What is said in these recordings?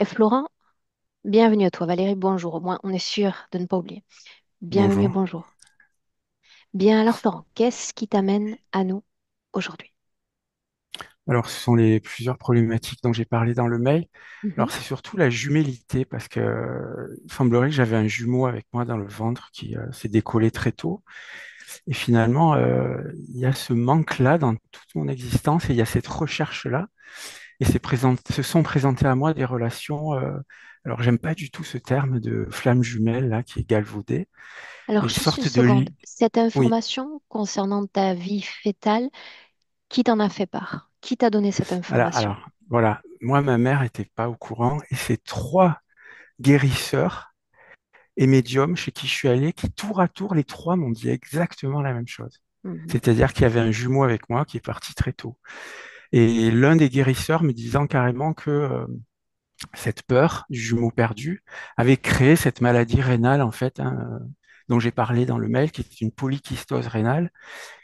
Et Florent, bienvenue à toi. Valérie, bonjour. Au moins, on est sûr de ne pas oublier. Bienvenue, Bonjour. bonjour. Bien alors, Florent, qu'est-ce qui t'amène à nous aujourd'hui? Alors, ce sont les plusieurs problématiques dont j'ai parlé dans le mail. Mhm. Alors, c'est surtout la jumélité, parce que il semblerait que j'avais un jumeau avec moi dans le ventre qui s'est décollé très tôt. Et finalement, il y a ce manque-là dans toute mon existence et il y a cette recherche-là. Et se sont présentées à moi des relations. Alors, j'aime pas du tout ce terme de flamme jumelle là qui est galvaudé, mais Alors, une juste une sorte de seconde. Cette oui. information concernant ta vie fétale, qui t'en a fait part? Qui t'a donné cette information? Voilà. Moi, ma mère était pas au courant et c'est trois guérisseurs et médiums chez qui je suis allé, qui tour à tour, les trois m'ont dit exactement la même chose. Mhm. C'est-à-dire qu'il y avait un jumeau avec moi qui est parti très tôt. Et l'un des guérisseurs me disant carrément que cette peur du jumeau perdu avait créé cette maladie rénale, en fait, hein, dont j'ai parlé dans le mail, qui est une polykystose rénale,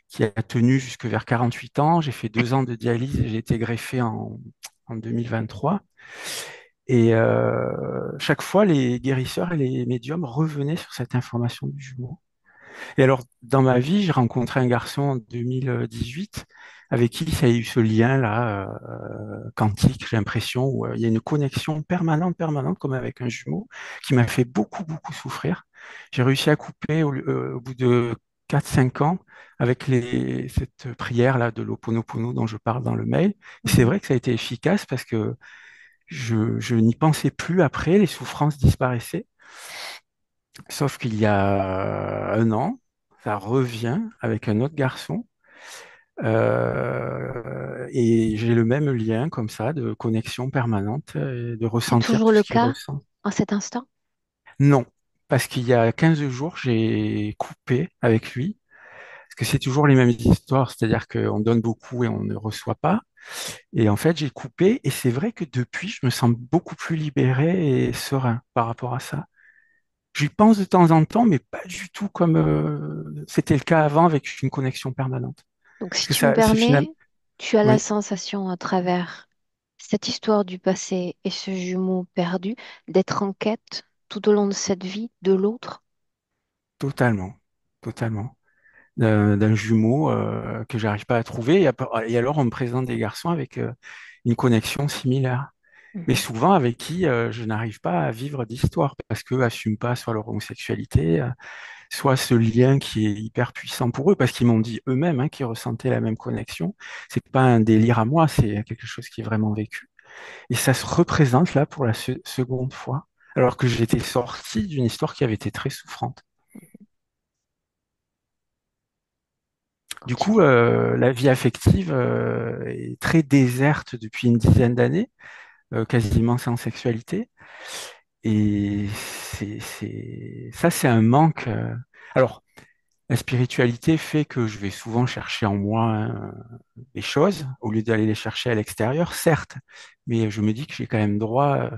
qui a tenu jusque vers 48 ans. J'ai fait 2 ans de dialyse et j'ai été greffé en 2023. Et chaque fois, les guérisseurs et les médiums revenaient sur cette information du jumeau. Et alors, dans ma vie, j'ai rencontré un garçon en 2018 avec qui ça a eu ce lien-là, quantique, j'ai l'impression, où il y a une connexion permanente, permanente, comme avec un jumeau, qui m'a fait beaucoup, beaucoup souffrir. J'ai réussi à couper au bout de 4, 5 ans avec cette prière-là de l'Ho'oponopono dont je parle dans le mail. Et c'est Mhm. vrai que ça a été efficace parce que je n'y pensais plus après, les souffrances disparaissaient. Sauf qu'il y a un an, ça revient avec un autre garçon. Et j'ai le même lien comme ça de connexion permanente et de C'est ressentir toujours tout le ce qu'il cas ressent. en cet instant? Non, parce qu'il y a 15 jours, j'ai coupé avec lui, parce que c'est toujours les mêmes histoires, c'est-à-dire qu'on donne beaucoup et on ne reçoit pas. Et en fait, j'ai coupé et c'est vrai que depuis, je me sens beaucoup plus libéré et serein par rapport à ça. J'y pense de temps en temps, mais pas du tout comme c'était le cas avant avec une connexion permanente. Donc, Parce si que tu me ça, c'est finalement, permets, tu as la oui, sensation à travers cette histoire du passé et ce jumeau perdu d'être en quête tout au long de cette vie de l'autre. totalement, totalement. D'un jumeau que j'arrive pas à trouver. Et alors, on me présente des garçons avec une connexion similaire. Mais Mhm. souvent avec qui je n'arrive pas à vivre d'histoire parce qu'eux n'assument pas soit leur homosexualité, soit ce lien qui est hyper puissant pour eux, parce qu'ils m'ont dit eux-mêmes qu'ils ressentaient la même connexion. C'est pas un délire à moi, c'est quelque chose qui est vraiment vécu. Et ça se représente là pour la seconde fois, alors que j'étais sorti d'une histoire qui avait été très souffrante. Du coup, Continue. la vie affective est très déserte depuis une dizaine d'années, quasiment sans sexualité. Et ça, c'est un manque. Alors, la spiritualité fait que je vais souvent chercher en moi des choses au lieu d'aller les chercher à l'extérieur, certes, mais je me dis que j'ai quand même droit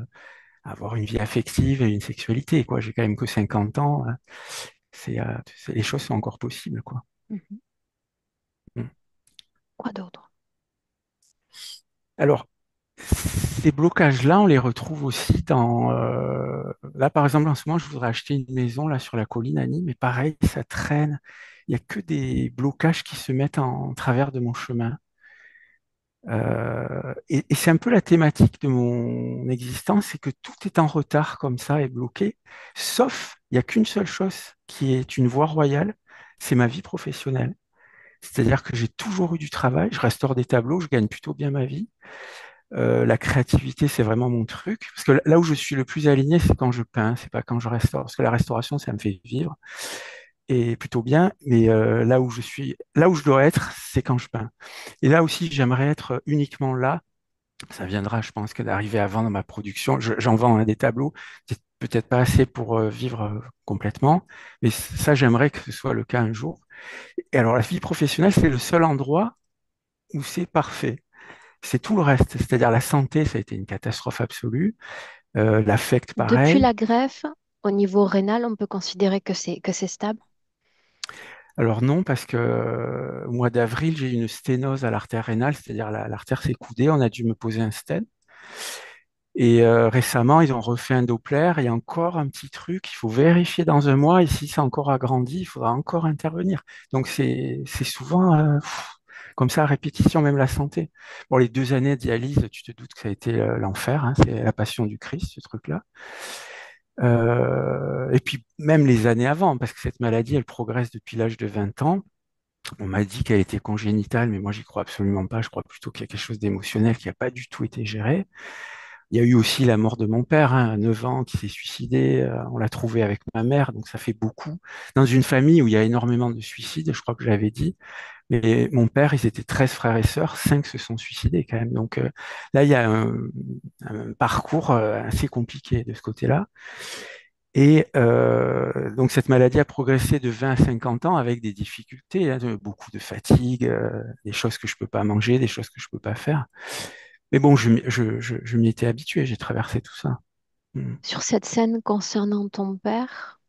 à avoir une vie affective et une sexualité, quoi. J'ai quand même que 50 ans. Les choses sont encore possibles, quoi. Mhm. Mm. Quoi d'autre? Alors, ces blocages-là, on les retrouve aussi dans... là, par exemple, en ce moment, je voudrais acheter une maison là sur la colline à Nîmes, mais pareil, ça traîne. Il n'y a que des blocages qui se mettent en travers de mon chemin. Et c'est un peu la thématique de mon existence, c'est que tout est en retard comme ça et bloqué, sauf, il n'y a qu'une seule chose qui est une voie royale, c'est ma vie professionnelle. C'est-à-dire que j'ai toujours eu du travail, je restaure des tableaux, je gagne plutôt bien ma vie. La créativité, c'est vraiment mon truc. Parce que là où je suis le plus aligné, c'est quand je peins, c'est pas quand je restaure. Parce que la restauration, ça me fait vivre et plutôt bien. Mais là où je suis, là où je dois être, c'est quand je peins. Et là aussi, j'aimerais être uniquement là. Ça viendra, je pense, que d'arriver à vendre ma production. J'en vends des tableaux, peut-être pas assez pour vivre complètement, mais ça, j'aimerais que ce soit le cas un jour. Et alors, la vie professionnelle, c'est le seul endroit où c'est parfait. C'est tout le reste, c'est-à-dire la santé, ça a été une catastrophe absolue. L'affect, Depuis pareil. la greffe, au niveau rénal, on peut considérer que c'est stable. Alors non, parce que au mois d'avril, j'ai eu une sténose à l'artère rénale, c'est-à-dire l'artère s'est coudée, on a dû me poser un stent. Et récemment, ils ont refait un Doppler. Il y a encore un petit truc. Il faut vérifier dans un mois. Et si ça a encore agrandi, il faudra encore intervenir. Donc, c'est souvent comme ça à répétition, même la santé. Bon, les 2 années de dialyse, tu te doutes que ça a été l'enfer. Hein. C'est la passion du Christ, ce truc-là. Et puis, même les années avant, parce que cette maladie, elle progresse depuis l'âge de 20 ans. On m'a dit qu'elle était congénitale, mais moi, j'y crois absolument pas. Je crois plutôt qu'il y a quelque chose d'émotionnel qui n'a pas du tout été géré. Il y a eu aussi la mort de mon père, hein, à 9 ans, qui s'est suicidé. On l'a trouvé avec ma mère, donc ça fait beaucoup. Dans une famille où il y a énormément de suicides, je crois que j'avais dit. Mais mon père, ils étaient 13 frères et sœurs, 5 se sont suicidés quand même. Donc là, il y a un parcours assez compliqué de ce côté-là. Et donc cette maladie a progressé de 20 à 50 ans avec des difficultés, hein, beaucoup de fatigue, des choses que je peux pas manger, des choses que je peux pas faire. Mais bon, je m'y étais habitué, j'ai traversé tout ça. Mm. Sur cette scène concernant ton père,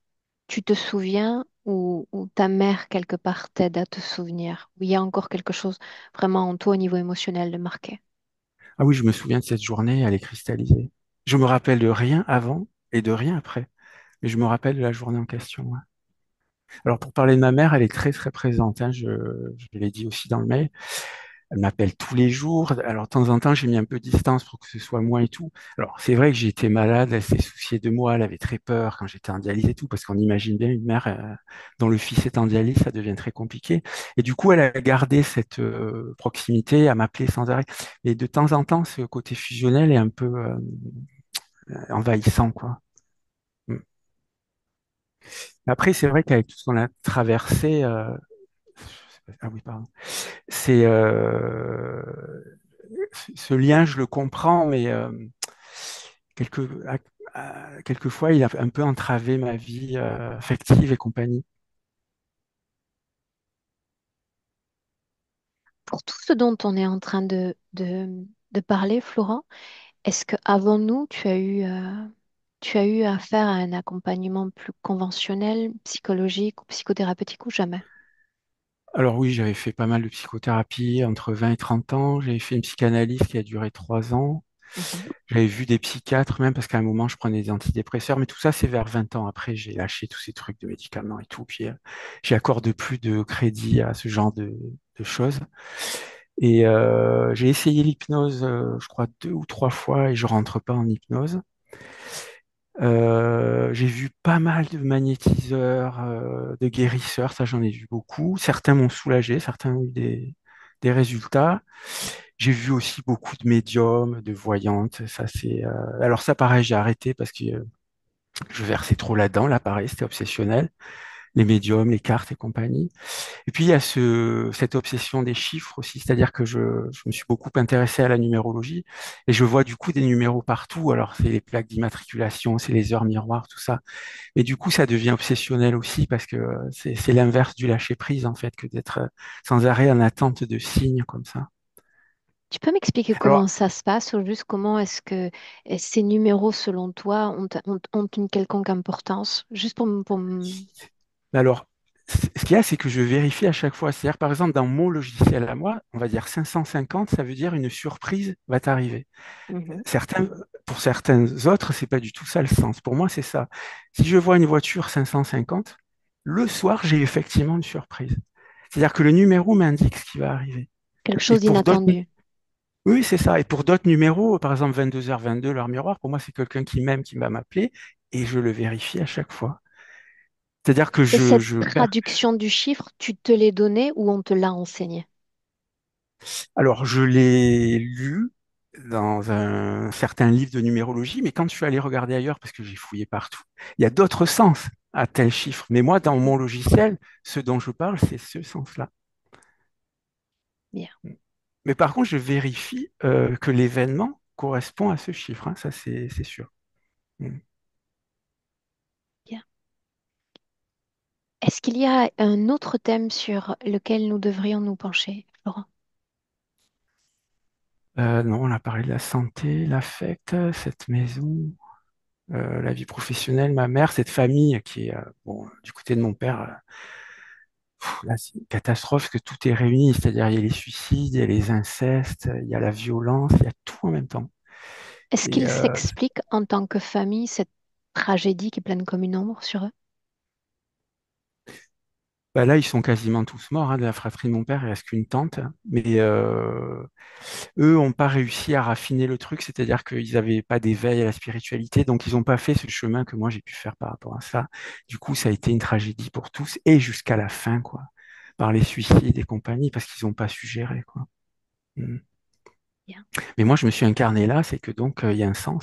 tu te souviens ou ta mère quelque part t'aide à te souvenir? Ou il y a encore quelque chose vraiment en toi au niveau émotionnel de marqué? Ah oui, je me souviens de cette journée, elle est cristallisée. Je me rappelle de rien avant et de rien après, mais je me rappelle de la journée en question. Ouais. Alors pour parler de ma mère, elle est très très présente, hein, je l'ai dit aussi dans le mail. Elle m'appelle tous les jours. Alors, de temps en temps, j'ai mis un peu de distance pour que ce soit moi et tout. Alors, c'est vrai que j'ai été malade, elle s'est souciée de moi, elle avait très peur quand j'étais en dialyse et tout, parce qu'on imagine bien une mère dont le fils est en dialyse, ça devient très compliqué. Et du coup, elle a gardé cette proximité à m'appeler sans arrêt. Et de temps en temps, ce côté fusionnel est un peu envahissant, quoi. Mm. Après, c'est vrai qu'avec tout ce qu'on a traversé, ah oui, pardon, c'est ce lien, je le comprends, mais quelque, quelquefois, il a un peu entravé ma vie affective et compagnie. Pour tout ce dont on est en train de parler, Florent, est-ce que avant nous, tu as eu affaire à un accompagnement plus conventionnel, psychologique ou psychothérapeutique ou jamais? Alors oui, j'avais fait pas mal de psychothérapie entre 20 et 30 ans. J'avais fait une psychanalyse qui a duré 3 ans. Mhm. J'avais vu des psychiatres même parce qu'à un moment, je prenais des antidépresseurs. Mais tout ça, c'est vers 20 ans. Après, j'ai lâché tous ces trucs de médicaments et tout. Puis, j'accorde plus de crédit à ce genre de choses. Et j'ai essayé l'hypnose, je crois, 2 ou 3 fois et je rentre pas en hypnose. J'ai vu pas mal de magnétiseurs, de guérisseurs, ça j'en ai vu beaucoup. Certains m'ont soulagé, certains ont eu des résultats. J'ai vu aussi beaucoup de médiums, de voyantes. Ça c'est. Alors ça pareil, j'ai arrêté parce que je versais trop là-dedans. Là pareil, c'était obsessionnel. Les médiums, les cartes et compagnie. Et puis il y a cette obsession des chiffres aussi, c'est-à-dire que je me suis beaucoup intéressé à la numérologie et je vois du coup des numéros partout. Alors c'est les plaques d'immatriculation, c'est les heures miroirs, tout ça. Et du coup ça devient obsessionnel aussi parce que c'est l'inverse du lâcher prise en fait que d'être sans arrêt en attente de signes comme ça. Tu peux m'expliquer Alors comment ça se passe ou juste comment est-ce que ces numéros, selon toi, ont une quelconque importance? Juste alors ce qu'il y a, c'est que je vérifie à chaque fois. C'est-à-dire, par exemple, dans mon logiciel à moi, on va dire 550, ça veut dire une surprise va t'arriver. Mhm. Certains, pour certains autres, c'est pas du tout ça le sens. Pour moi, c'est ça. Si je vois une voiture 550, le soir, j'ai effectivement une surprise. C'est-à-dire que le numéro m'indique ce qui va arriver. Quelque Et chose pour d'autres, d'inattendu. oui, c'est ça. Et pour d'autres numéros, par exemple 22h22, l'heure miroir, pour moi, c'est quelqu'un qui m'aime, qui va m'appeler, et je le vérifie à chaque fois. C'est-à-dire que Et cette je perds. traduction du chiffre, tu te l'es donnée ou on te l'a enseigné? Alors, je l'ai lu dans un certain livre de numérologie, mais quand je suis allé regarder ailleurs, parce que j'ai fouillé partout, il y a d'autres sens à tel chiffre. Mais moi, dans mon logiciel, ce dont je parle, c'est ce sens-là. Bien, Mais par contre, je vérifie que l'événement correspond à ce chiffre, hein. Ça, c'est sûr. Mm. bien. Est-ce qu'il y a un autre thème sur lequel nous devrions nous pencher, Florent? Non, on a parlé de la santé, l'affect, cette maison, la vie professionnelle, ma mère, cette famille qui est bon, du côté de mon père. Là, c'est une catastrophe parce que tout est réuni, c'est-à-dire il y a les suicides, il y a les incestes, il y a la violence, il y a tout en même temps. Est-ce Et qu'ils s'expliquent en tant que famille cette tragédie qui plane comme une ombre sur eux? bah là, ils sont quasiment tous morts, hein, de la fratrie de mon père, il reste qu'une tante. Mais eux n'ont pas réussi à raffiner le truc, c'est-à-dire qu'ils n'avaient pas d'éveil à la spiritualité, donc ils n'ont pas fait ce chemin que moi j'ai pu faire par rapport à ça. Du coup, ça a été une tragédie pour tous, et jusqu'à la fin, quoi, par les suicides et compagnie, parce qu'ils n'ont pas su gérer, quoi. Mm. Bien. Mais moi, je me suis incarné là, c'est que donc il y a un sens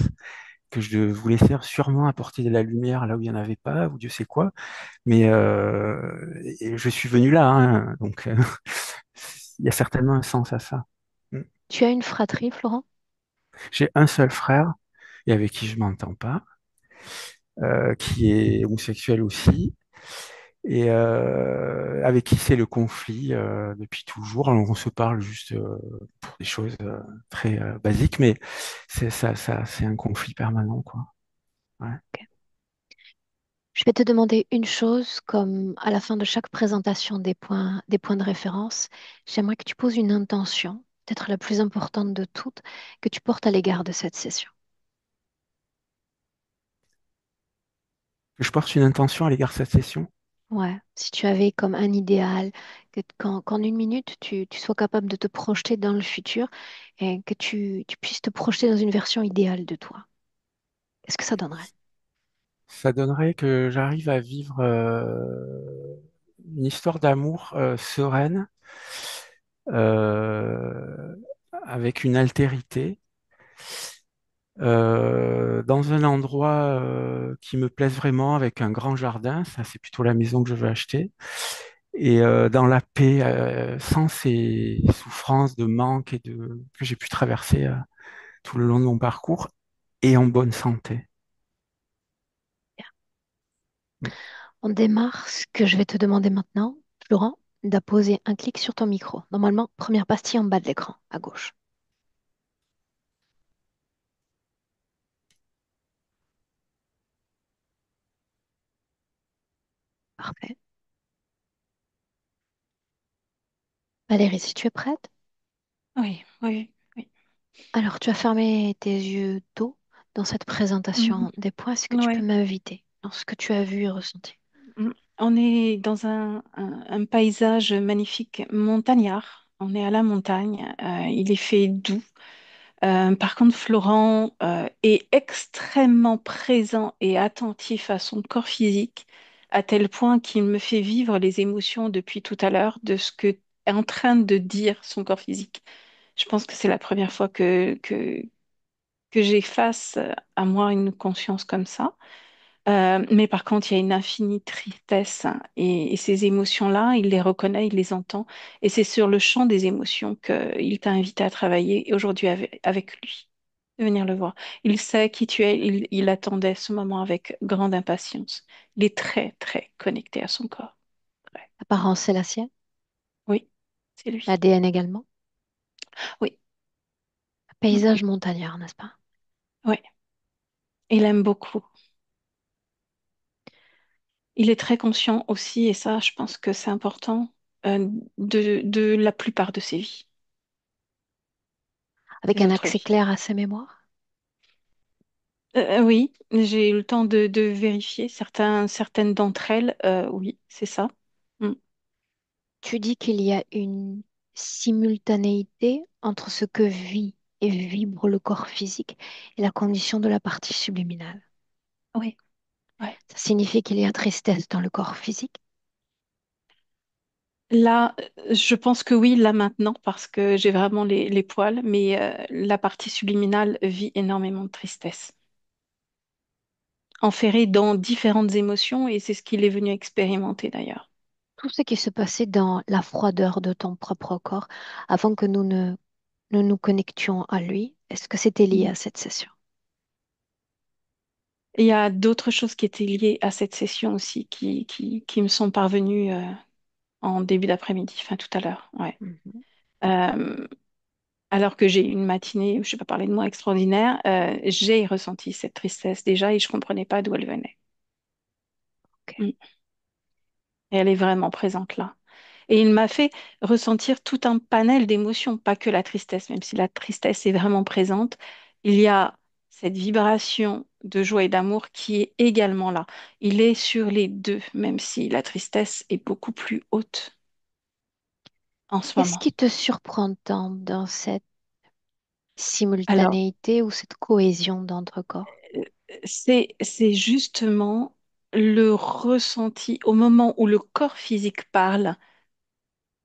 que je voulais faire sûrement apporter de la lumière là où il n'y en avait pas, ou Dieu sait quoi. Mais et je suis venu là, hein, donc il y a certainement un sens à ça. Mm. Tu as une fratrie, Florent? J'ai un seul frère et avec qui je m'entends pas, qui est homosexuel aussi, et avec qui c'est le conflit depuis toujours. Alors, on se parle juste pour des choses très basiques, mais c'est un conflit permanent, quoi. Ouais. Ok. Je vais te demander une chose, comme à la fin de chaque présentation des points de référence. J'aimerais que tu poses une intention, peut-être la plus importante de toutes, que tu portes à l'égard de cette session. Que je porte une intention à l'égard de cette session. Ouais, si tu avais comme un idéal, qu'en une minute, tu sois capable de te projeter dans le futur et que tu puisses te projeter dans une version idéale de toi, qu'est-ce que ça donnerait? Ça donnerait que j'arrive à vivre une histoire d'amour sereine, euh, avec une altérité, dans un endroit qui me plaise vraiment, avec un grand jardin. Ça, c'est plutôt la maison que je veux acheter. Et dans la paix, sans ces souffrances de manque que j'ai pu traverser tout le long de mon parcours, et en bonne santé. On démarre. Ce que je vais te demander maintenant, Florent, d'apposer un clic sur ton micro. Normalement, première pastille en bas de l'écran, à gauche. Parfait. Valérie, si tu es prête, Oui, oui, oui. alors tu as fermé tes yeux d'eau dans cette Mhm. présentation des points. Est-ce que tu peux Ouais. m'inviter dans ce que tu as vu et ressenti? Mm. On est dans un paysage magnifique montagnard. On est à la montagne. Il est fait doux. Par contre, Florent est extrêmement présent et attentif à son corps physique, à tel point qu'il me fait vivre les émotions depuis tout à l'heure de ce que est en train de dire son corps physique. Je pense que c'est la première fois que j'ai face à moi une conscience comme ça. Mais par contre, il y a une infinie tristesse, hein, et ces émotions-là, il les reconnaît, il les entend. Et c'est sur le champ des émotions qu'il t'a invité à travailler aujourd'hui avec lui, de venir le voir. Il sait qui tu es, il attendait ce moment avec grande impatience. Il est très, très connecté à son corps. Ouais. L'apparence, c'est la sienne. Oui, c'est lui. L'ADN également. Oui. Mm, Paysage montagnard, n'est-ce pas? oui. Il aime beaucoup. Il est très conscient aussi, et ça, je pense que c'est important, de la plupart de ses vies. Avec Des un autres accès vies. clair à sa mémoire. Oui, j'ai eu le temps de vérifier certaines d'entre elles. Oui, c'est ça. Mm. Tu dis qu'il y a une simultanéité entre ce que vit et vibre le corps physique et la condition de la partie subliminale. Oui, ouais. Ça signifie qu'il y a tristesse dans le corps physique. Là, je pense que oui, là maintenant, parce que j'ai vraiment les poils, mais la partie subliminale vit énormément de tristesse, enferrée dans différentes émotions, et c'est ce qu'il est venu expérimenter d'ailleurs. Tout ce qui se passait dans la froideur de ton propre corps avant que nous ne nous connections à lui, est-ce que c'était lié Mhm. à cette session? Il y a d'autres choses qui étaient liées à cette session aussi, qui me sont parvenues en début d'après-midi, enfin tout à l'heure. Ouais. Mhm. Euh, Alors que j'ai eu une matinée, je ne vais pas parler de moi, extraordinaire, j'ai ressenti cette tristesse déjà et je ne comprenais pas d'où elle venait. Ok. Mm. Et elle est vraiment présente là. Et il m'a fait ressentir tout un panel d'émotions, pas que la tristesse, même si la tristesse est vraiment présente. Il y a cette vibration de joie et d'amour qui est également là. Il est sur les deux, même si la tristesse est beaucoup plus haute en ce Qu'est-ce moment. qui te surprend tant dans cette Alors, simultanéité ou cette cohésion d'entre-corps? c'est justement le ressenti au moment où le corps physique parle,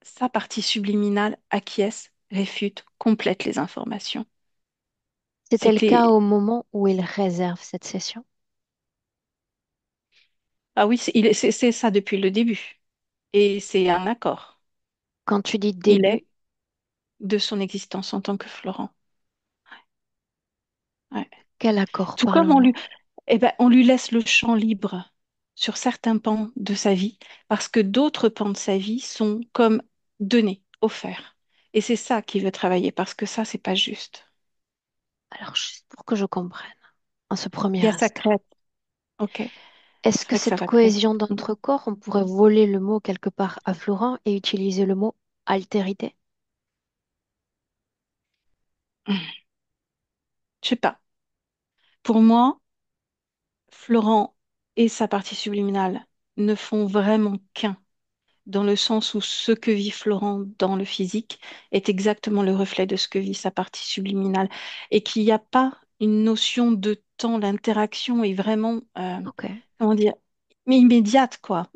sa partie subliminale acquiesce, réfute, complète les informations. C'était le cas C'était, au moment où il réserve cette session. ah oui, c'est ça depuis le début. Et c'est un accord. Quand tu dis Il est début, de son existence en tant que Florent. Ouais. quel accord Tout comme on parlons-nous? lui, eh ben, on lui laisse le champ libre sur certains pans de sa vie, parce que d'autres pans de sa vie sont comme donnés, offerts. Et c'est ça qu'il veut travailler, parce que ça, c'est pas juste. Alors, juste pour que je comprenne, en ce Il premier y a sa instant, crête. Ok, est-ce c'est que vrai que ça cette va très cohésion vite. d'entre-corps, on pourrait voler le mot quelque part à Florent et utiliser le mot altérité? Je sais pas. Pour moi, Florent et sa partie subliminale ne font vraiment qu'un, dans le sens où ce que vit Florent dans le physique est exactement le reflet de ce que vit sa partie subliminale, et qu'il n'y a pas une notion de temps, l'interaction est vraiment, Ok, comment dire, mais immédiate, quoi,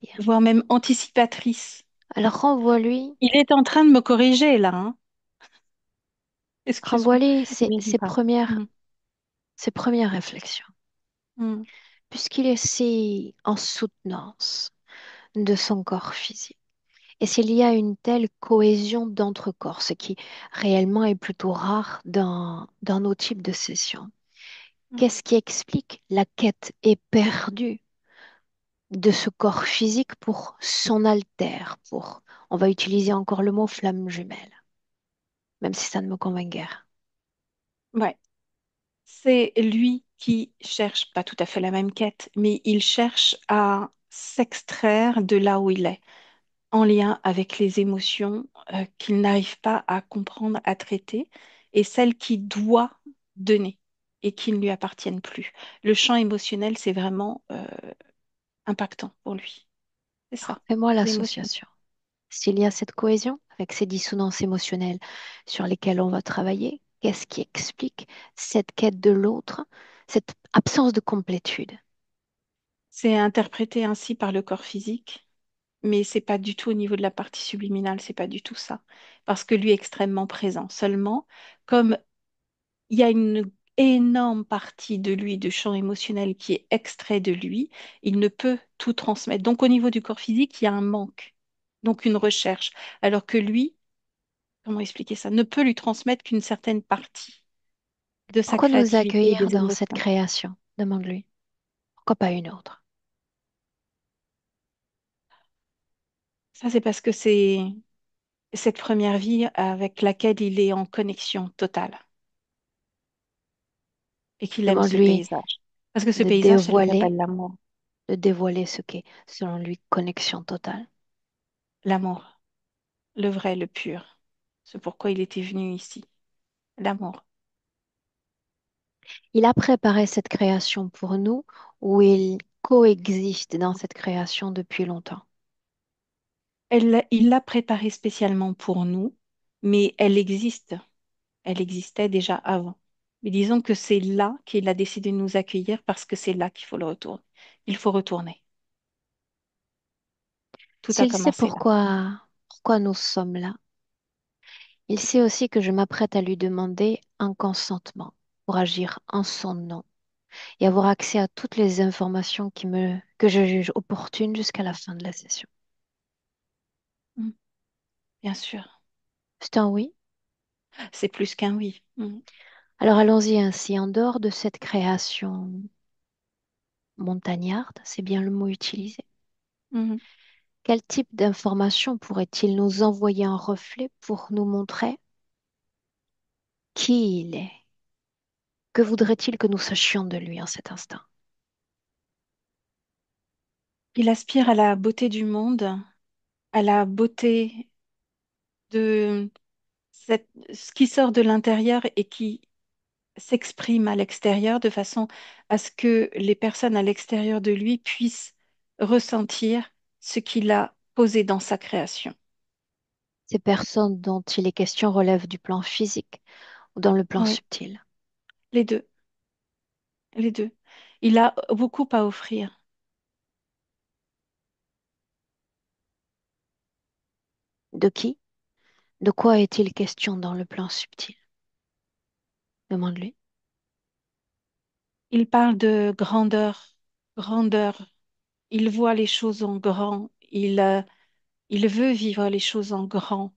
bien. voire même anticipatrice. Alors renvoie-lui, Il est en train de me corriger là, hein. Excuse-moi, renvoie-lui mais il va. Mm, ses premières réflexions, mm, puisqu'il est si en soutenance de son corps physique. Et s'il y a une telle cohésion d'entre-corps, ce qui réellement est plutôt rare dans nos types de sessions, mm. qu'est-ce qui explique la quête éperdue de ce corps physique pour son altère, pour, on va utiliser encore le mot flamme jumelle, même si ça ne me convainc guère. Ouais. C'est lui qui cherche, pas tout à fait la même quête, mais il cherche à s'extraire de là où il est, en lien avec les émotions qu'il n'arrive pas à comprendre, à traiter, et celles qui doit donner et qui ne lui appartiennent plus. Le champ émotionnel, c'est vraiment impactant pour lui. C'est Alors, ça, fais-moi c'est l'émotion. l'association. S'il y a cette cohésion avec ces dissonances émotionnelles sur lesquelles on va travailler, qu'est-ce qui explique cette quête de l'autre, cette absence de complétude? C'est interprété ainsi par le corps physique, mais c'est pas du tout au niveau de la partie subliminale, c'est pas du tout ça. Parce que lui est extrêmement présent. Seulement, comme il y a une énorme partie de lui, de champ émotionnel qui est extrait de lui, il ne peut tout transmettre. Donc au niveau du corps physique, il y a un manque, donc une recherche. Alors que lui, comment expliquer ça, ne peut lui transmettre qu'une certaine partie de sa Pourquoi nous créativité et accueillir des dans cette émotions. création? Demande-lui. Pourquoi pas une autre? Ça, c'est parce que c'est cette première vie avec laquelle il est en connexion totale et qu'il aime ce Demande-lui paysage. Parce que ce de paysage, ça lui dévoiler, rappelle l'amour. de dévoiler ce qu'est, selon lui, connexion totale. L'amour, le vrai, le pur. C'est pourquoi il était venu ici. L'amour. Il a préparé cette création pour nous ou il coexiste dans cette création depuis longtemps. Il l'a préparée spécialement pour nous, mais elle existe. Elle existait déjà avant. Mais disons que c'est là qu'il a décidé de nous accueillir parce que c'est là qu'il faut le retourner. Il faut retourner. Tout a S'il sait commencé là. pourquoi nous sommes là, il sait aussi que je m'apprête à lui demander un consentement pour agir en son nom et avoir accès à toutes les informations que je juge opportunes jusqu'à la fin de la session. Mm, bien sûr. C'est un oui? C'est plus qu'un oui. Mm, Alors allons-y ainsi, en dehors de cette création montagnarde, c'est bien le mot utilisé. mhm. Quel type d'informations pourrait-il nous envoyer en reflet pour nous montrer qui il est? Que voudrait-il que nous sachions de lui en cet instant? Il aspire à la beauté du monde, à la beauté de ce qui sort de l'intérieur et qui s'exprime à l'extérieur de façon à ce que les personnes à l'extérieur de lui puissent ressentir ce qu'il a posé dans sa création. Ces personnes dont il est question relèvent du plan physique ou dans le plan Oui, subtil. les deux, les deux. Il a beaucoup à offrir. De qui? De quoi est-il question dans le plan subtil? Demande-lui. Il parle de grandeur, grandeur. Il voit les choses en grand. Il veut vivre les choses en grand.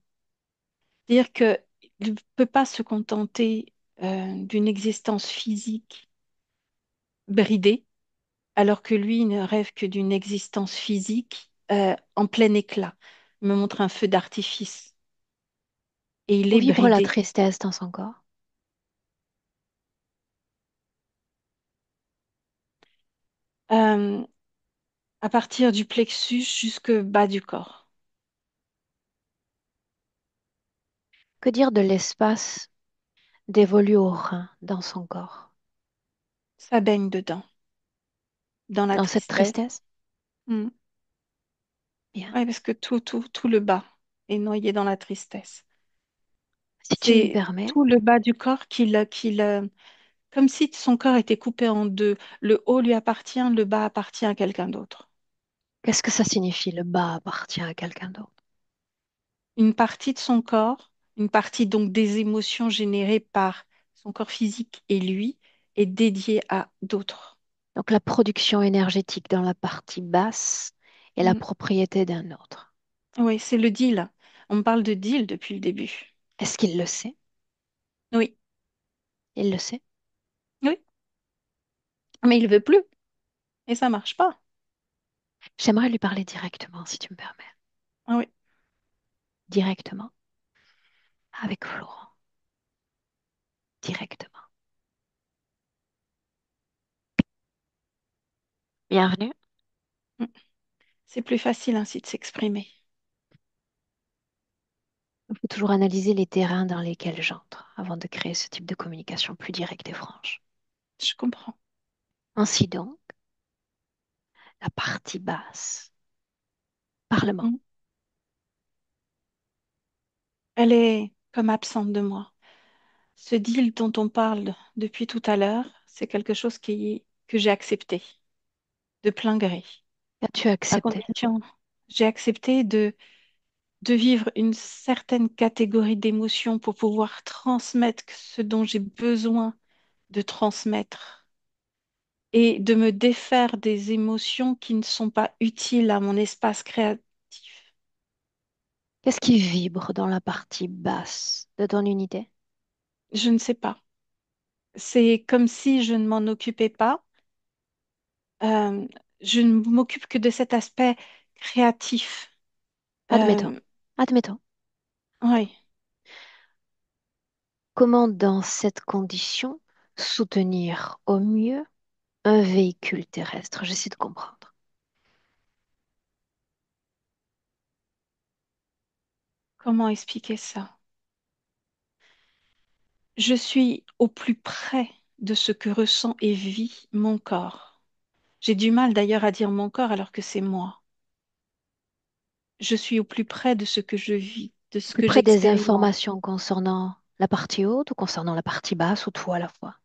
Dire que il ne peut pas se contenter d'une existence physique bridée, alors que lui il ne rêve que d'une existence physique en plein éclat. Il me montre un feu d'artifice et il Où est vibre la bridé. tristesse dans son corps? Euh, à partir du plexus jusque bas du corps. Que dire de l'espace dévolu au rein dans son corps? Ça baigne dedans, dans la Dans cette tristesse. tristesse? Mm. Bien. Ouais, parce que tout le bas est noyé dans la tristesse. Si tu me C'est permets, tout le bas du corps comme si son corps était coupé en deux. Le haut lui appartient, le bas appartient à quelqu'un d'autre. qu'est-ce que ça signifie? Le bas appartient à quelqu'un d'autre. Une partie de son corps, une partie donc des émotions générées par son corps physique et lui, est dédiée à d'autres. Donc la production énergétique dans la partie basse est la Mm. propriété d'un autre. Oui, c'est le deal. On parle de deal depuis le début. Est-ce qu'il le sait? Oui, Il le sait. oui, mais il veut plus et ça marche pas. J'aimerais lui parler directement, si tu me permets. Ah oui, Directement. Avec Florent. Directement. Bienvenue. mm. C'est plus facile ainsi de s'exprimer. Il faut toujours analyser les terrains dans lesquels j'entre avant de créer ce type de communication plus directe et franche. Je comprends. Ainsi donc, la partie basse. Parlement. Mm. Elle est comme absente de moi. Ce deal dont on parle depuis tout à l'heure, c'est quelque chose que j'ai accepté de plein gré, As-tu à accepté? condition, j'ai accepté de vivre une certaine catégorie d'émotions pour pouvoir transmettre ce dont j'ai besoin de transmettre et de me défaire des émotions qui ne sont pas utiles à mon espace créatif. Qu'est-ce qui vibre dans la partie basse de ton unité? Je ne sais pas. C'est comme si je ne m'en occupais pas. Euh, je ne m'occupe que de cet aspect créatif. Admettons. Euh, Admettons. oui. Comment, dans cette condition, soutenir au mieux un véhicule terrestre? J'essaie de comprendre. Comment expliquer ça? Je suis au plus près de ce que ressent et vit mon corps. J'ai du mal d'ailleurs à dire mon corps alors que c'est moi. Je suis au plus près de ce que je vis, de ce Plus que près des j'expérimente. informations concernant la partie haute ou concernant la partie basse ou tout à la fois?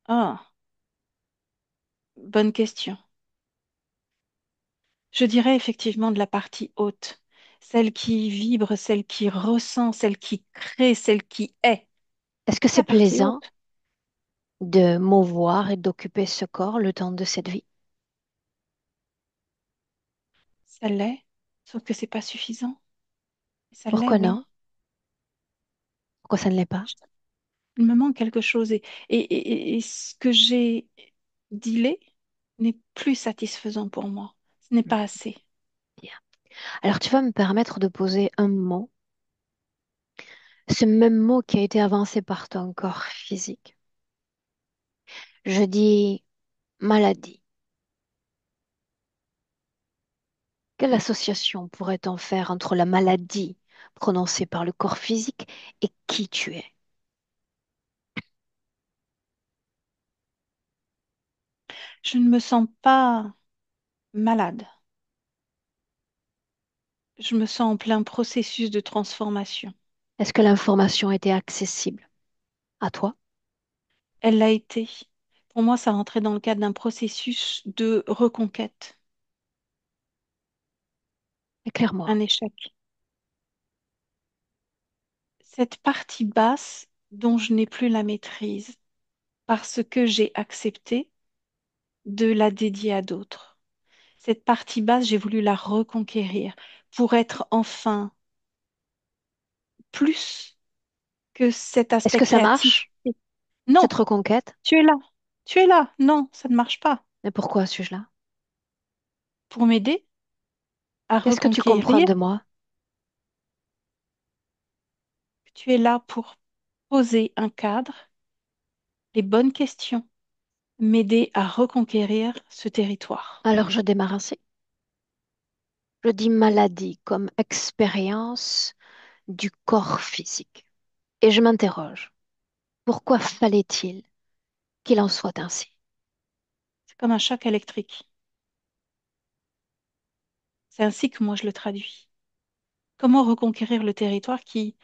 Ah, bonne question. Je dirais effectivement de la partie haute, celle qui vibre, celle qui ressent, celle qui crée, celle qui est. Est-ce que c'est La partie plaisant haute, de mouvoir et d'occuper ce corps le temps de cette vie? ça l'est, sauf que c'est pas suffisant. Ça l'est, Pourquoi oui. non? Pourquoi ça ne l'est pas? Il me manque quelque chose et ce que j'ai dealé n'est plus satisfaisant pour moi. Ce n'est pas assez. Bien. Alors tu vas me permettre de poser un mot, ce même mot qui a été avancé par ton corps physique. Je dis maladie. Quelle association pourrait-on faire entre la maladie prononcée par le corps physique et qui tu es? Je ne me sens pas malade. Je me sens en plein processus de transformation. Est-ce que l'information était accessible à toi? Elle l'a été. Pour moi, ça rentrait dans le cadre d'un processus de reconquête, Éclaire-moi. un échec. Cette partie basse dont je n'ai plus la maîtrise parce que j'ai accepté de la dédier à d'autres. Cette partie basse, j'ai voulu la reconquérir pour être enfin plus que cet Est-ce aspect que ça créatif. marche, Non, cette reconquête? tu es là. Tu es là. Non, ça ne marche pas. Mais pourquoi suis-je là? Pour m'aider à Qu'est-ce que tu comprends reconquérir, de moi? tu es là pour poser un cadre, les bonnes questions, m'aider à reconquérir ce territoire. Alors je démarre ainsi. Je dis maladie comme expérience du corps physique. Et je m'interroge, pourquoi fallait-il qu'il en soit ainsi? C'est comme un choc électrique. C'est ainsi que moi je le traduis. Comment reconquérir le territoire qui,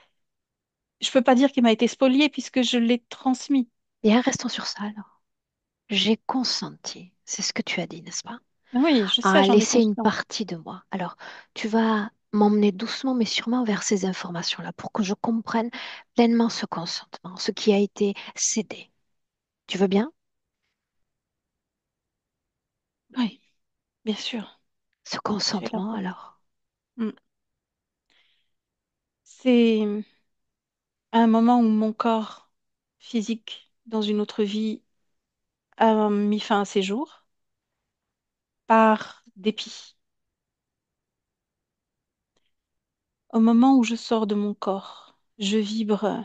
je ne peux pas dire qu'il m'a été spolié puisque je l'ai transmis. Bien, restons sur ça alors. J'ai consenti, c'est ce que tu as dit, n'est-ce pas? Oui, je sais, À j'en ai laisser une conscience. partie de moi. Alors, tu vas m'emmener doucement mais sûrement vers ces informations-là pour que je comprenne pleinement ce consentement, ce qui a été cédé. Tu veux bien? Oui, bien sûr, Ce tu es là consentement pour. alors. Mm. C'est un moment où mon corps physique, dans une autre vie, a mis fin à ses jours par dépit. Au moment où je sors de mon corps, je vibre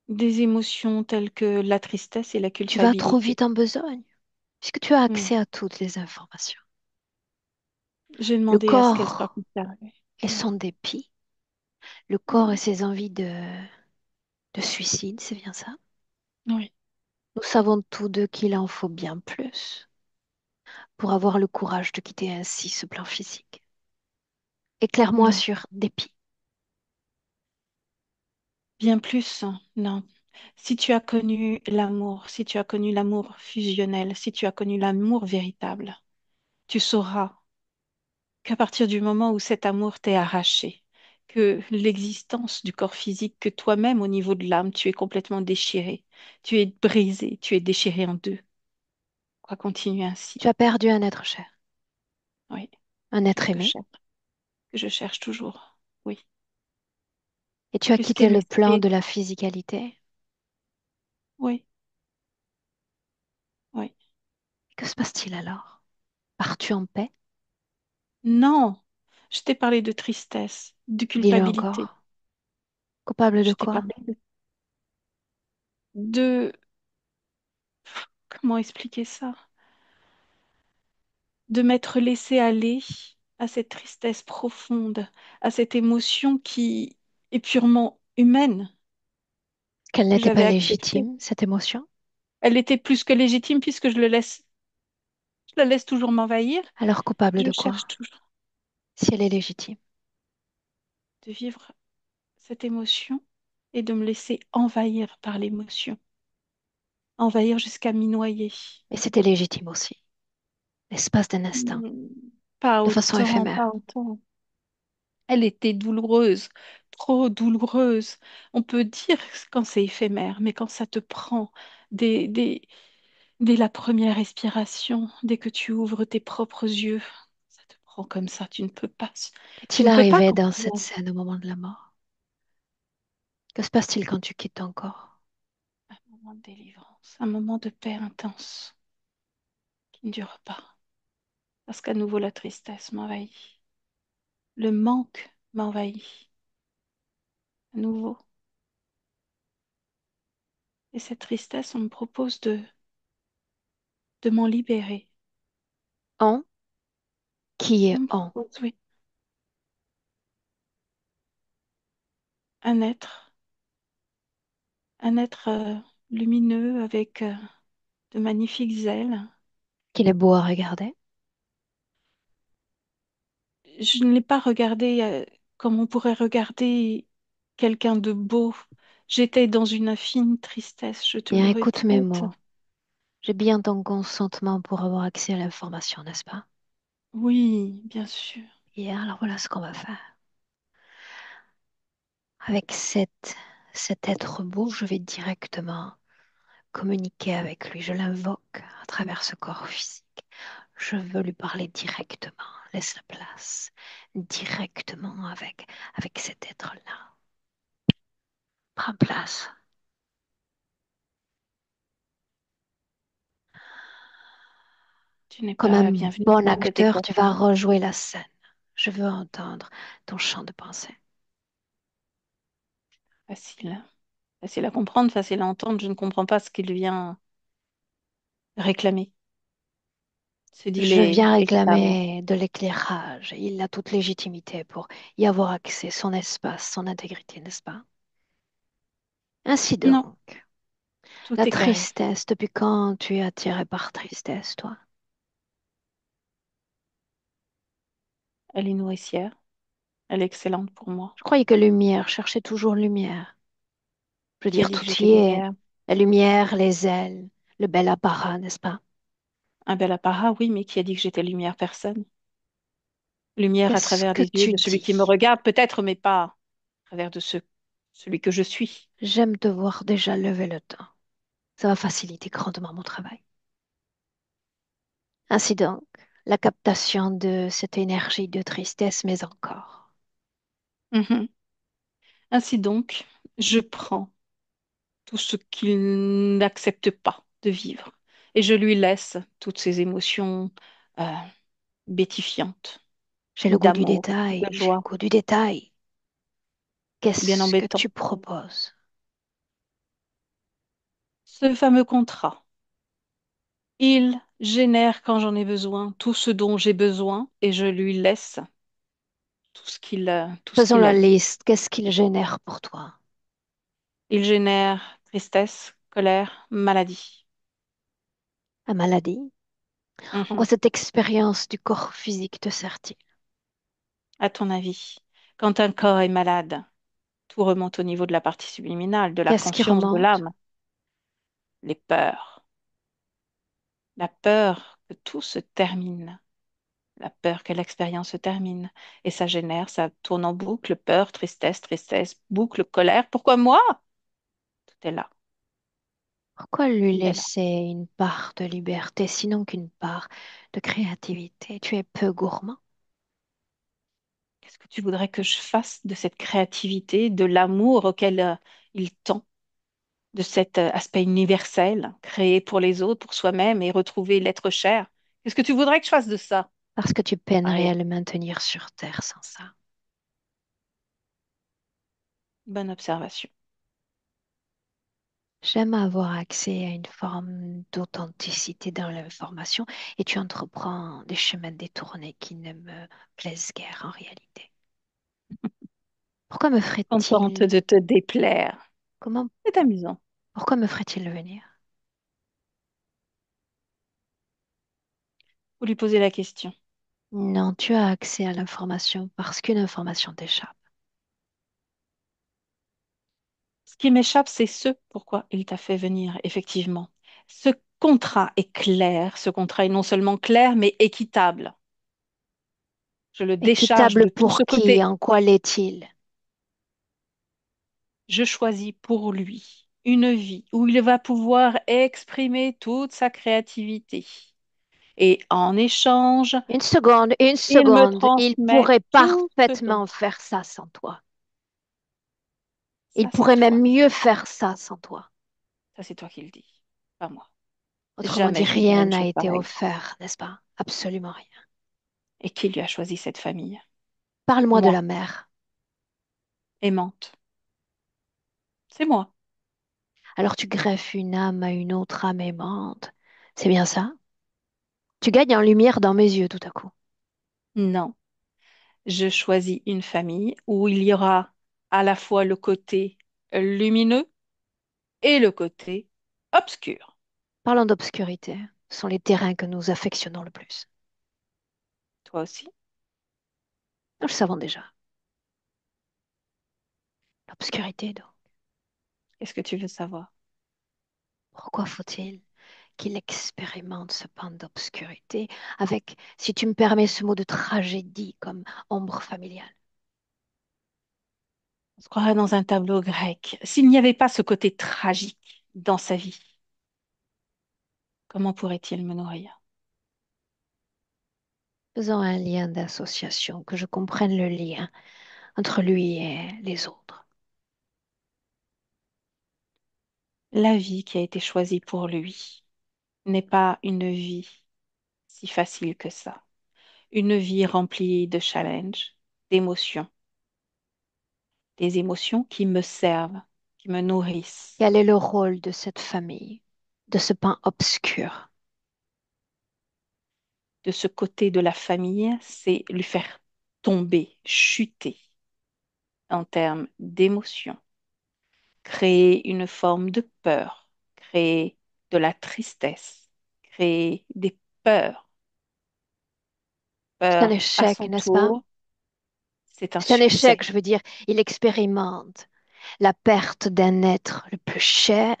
des émotions telles que la tristesse et la Tu vas trop culpabilité. vite en besogne, puisque tu as Hmm. accès à toutes les informations. J'ai Le demandé à ce qu'elle soit corps conservée. et Oui. son dépit, le corps et Hmm. ses envies de suicide, c'est bien ça? Oui. Nous savons tous deux qu'il en faut bien plus pour avoir le courage de quitter ainsi ce plan physique. Éclaire-moi Non. sur dépit. Bien plus, non. Si tu as connu l'amour, si tu as connu l'amour fusionnel, si tu as connu l'amour véritable, tu sauras qu'à partir du moment où cet amour t'est arraché, que l'existence du corps physique, que toi-même au niveau de l'âme, tu es complètement déchiré, tu es brisé, tu es déchiré en deux. On va continuer ainsi. Tu as perdu un être cher, Oui, un être aimé, que je cherche toujours. Oui. et tu as Plus quitté le qu'aimer, plan c'est... de la physicalité. Oui, oui. Que se passe-t-il alors? Pars-tu en paix? Non, je t'ai parlé de tristesse, de Dis-le culpabilité. encore. Coupable de Je t'ai quoi? parlé de... Comment expliquer ça? De m'être laissé aller à cette tristesse profonde, à cette émotion qui est purement humaine, Qu'elle que n'était pas j'avais acceptée. légitime, cette émotion? Elle était plus que légitime puisque je la laisse toujours m'envahir. Alors coupable Je de cherche quoi? toujours Si elle est légitime. de vivre cette émotion et de me laisser envahir par l'émotion, envahir jusqu'à m'y noyer. Et c'était légitime aussi. L'espace d'un instant, Hmm, pas de façon autant, pas éphémère. autant. Elle était douloureuse, trop douloureuse. On peut dire quand c'est éphémère, mais quand ça te prend dès, dès, dès la première respiration, dès que tu ouvres tes propres yeux, ça te prend comme ça. Tu Qu'est-il ne peux pas arrivé dans cette comprendre. scène au moment de la mort? Que se passe-t-il quand tu quittes ton corps? Un moment de délivrance, un moment de paix intense qui ne dure pas. Parce qu'à nouveau, la tristesse m'envahit. Le manque m'envahit à nouveau. Et cette tristesse, on me propose de m'en libérer. En? Qui est On me en? propose, oui, un être, un être lumineux avec de magnifiques ailes Qu'il est beau à regarder. Je ne l'ai pas regardé comme on pourrait regarder quelqu'un de beau. J'étais dans une infime tristesse, je te le Bien, écoute mes répète. mots. J'ai bien ton consentement pour avoir accès à l'information, n'est-ce pas? Oui, bien sûr. Et alors voilà ce qu'on va faire. Avec cet être beau, je vais directement communiquer avec lui. Je l'invoque à travers ce corps physique. Je veux lui parler directement. Laisse la place. Directement avec cet être-là. Prends place. Tu n'es Comme pas la un bienvenue bon dans cet acteur, tu vas équation. rejouer la scène. Je veux entendre ton chant de pensée. Facile. Facile à comprendre, facile à entendre. Je ne comprends pas ce qu'il vient réclamer. Se dit Je les viens équitable. réclamer de l'éclairage. Il a toute légitimité pour y avoir accès, son espace, son intégrité, n'est-ce pas? Ainsi Non, donc, la tout est carré. tristesse, depuis quand tu es attiré par tristesse, toi? Elle est nourricière. Elle est excellente pour moi. Je croyais que lumière, cherchais toujours lumière. Je veux Qui a dire, dit que tout j'étais y est. lumière? La lumière, les ailes, le bel apparat, n'est-ce pas? Un bel apparat, oui, mais qui a dit que j'étais lumière? Personne. Lumière à Qu'est-ce travers que des yeux tu de celui qui me dis? regarde, peut-être, mais pas à travers de celui que je suis. J'aime te voir déjà lever le temps. Ça va faciliter grandement mon travail. Ainsi donc, la captation de cette énergie de tristesse, mais encore. Mhm. Ainsi donc, je prends tout ce qu'il n'accepte pas de vivre et je lui laisse toutes ces émotions euh, bétifiantes J'ai le goût du d'amour, détail, de j'ai le joie. goût du détail. C'est bien Qu'est-ce que embêtant. tu proposes? Ce fameux contrat, il génère quand j'en ai besoin tout ce dont j'ai besoin et je lui laisse tout ce Faisons qu'il la aime. liste. Qu'est-ce qu'il génère pour toi? Il génère tristesse, colère, maladie. La maladie? En quoi Mhm. cette expérience du corps physique te sert-il? À ton avis, quand un corps est malade, tout remonte au niveau de la partie subliminale, de la Qu'est-ce qui conscience, de remonte? l'âme, les peurs, la peur que tout se termine, la peur que l'expérience se termine. Et ça génère, ça tourne en boucle, peur, tristesse, tristesse, boucle, colère. Pourquoi moi? Tout est là, Pourquoi lui il est là. laisser une part de liberté, sinon qu'une part de créativité? Tu es peu gourmand. Qu'est-ce que tu voudrais que je fasse de cette créativité, de l'amour auquel il tend, de cet aspect universel, créé pour les autres, pour soi-même et retrouver l'être cher? Qu'est-ce que tu voudrais que je fasse de ça? Parce que tu peinerais Rien. à le maintenir sur terre sans ça. Bonne observation. J'aime avoir accès à une forme d'authenticité dans l'information et tu entreprends des chemins détournés qui ne me plaisent guère en réalité. Pourquoi me Contente ferait-il, de te déplaire. comment, C'est amusant. pourquoi me ferait-il venir? Faut lui poser la question. Non, tu as accès à l'information parce qu'une information t'échappe. Ce qui m'échappe, c'est ce pourquoi il t'a fait venir, effectivement. Ce contrat est clair. Ce contrat est non seulement clair, mais équitable. Je le décharge Équitable de tout ce pour qui? côté. En quoi l'est-il? Je choisis pour lui une vie où il va pouvoir exprimer toute sa créativité. Et en échange, Une seconde, une il me seconde. Il transmet pourrait tout ce dont. parfaitement faire ça sans toi. Il Ça, c'est pourrait même toi. mieux faire ça sans toi. Ça, c'est toi qui le dis, pas moi. Autrement dit, Jamais je ne dirai rien une n'a chose été pareille. offert, n'est-ce pas? Absolument rien. Et qui lui a choisi cette famille? Parle-moi de Moi, la mer. aimante. C'est moi. Alors tu greffes une âme à une autre âme aimante. C'est bien ça? Tu gagnes en lumière dans mes yeux tout à coup. Non. Je choisis une famille où il y aura à la fois le côté lumineux et le côté obscur. Parlons d'obscurité. sont les terrains que nous affectionnons le plus. Toi aussi. Nous le savons déjà. L'obscurité, donc. Qu'est-ce que tu veux savoir? Pourquoi faut-il qu'il expérimente ce pan d'obscurité avec, si tu me permets ce mot de tragédie comme ombre familiale? On se croirait dans un tableau grec. S'il n'y avait pas ce côté tragique dans sa vie, comment pourrait-il me nourrir? Faisons un lien d'association, que je comprenne le lien entre lui et les autres. La vie qui a été choisie pour lui n'est pas une vie si facile que ça. Une vie remplie de challenges, d'émotions, des émotions qui me servent, qui me nourrissent. Quel est le rôle de cette famille, de ce pan obscur? De ce côté de la famille, c'est lui faire tomber, chuter en termes d'émotions, créer une forme de peur, créer de la tristesse, créer des peurs. C'est un Peur à échec, son n'est-ce pas? tour, c'est un C'est un échec, succès. je veux dire, il expérimente la perte d'un être le plus cher,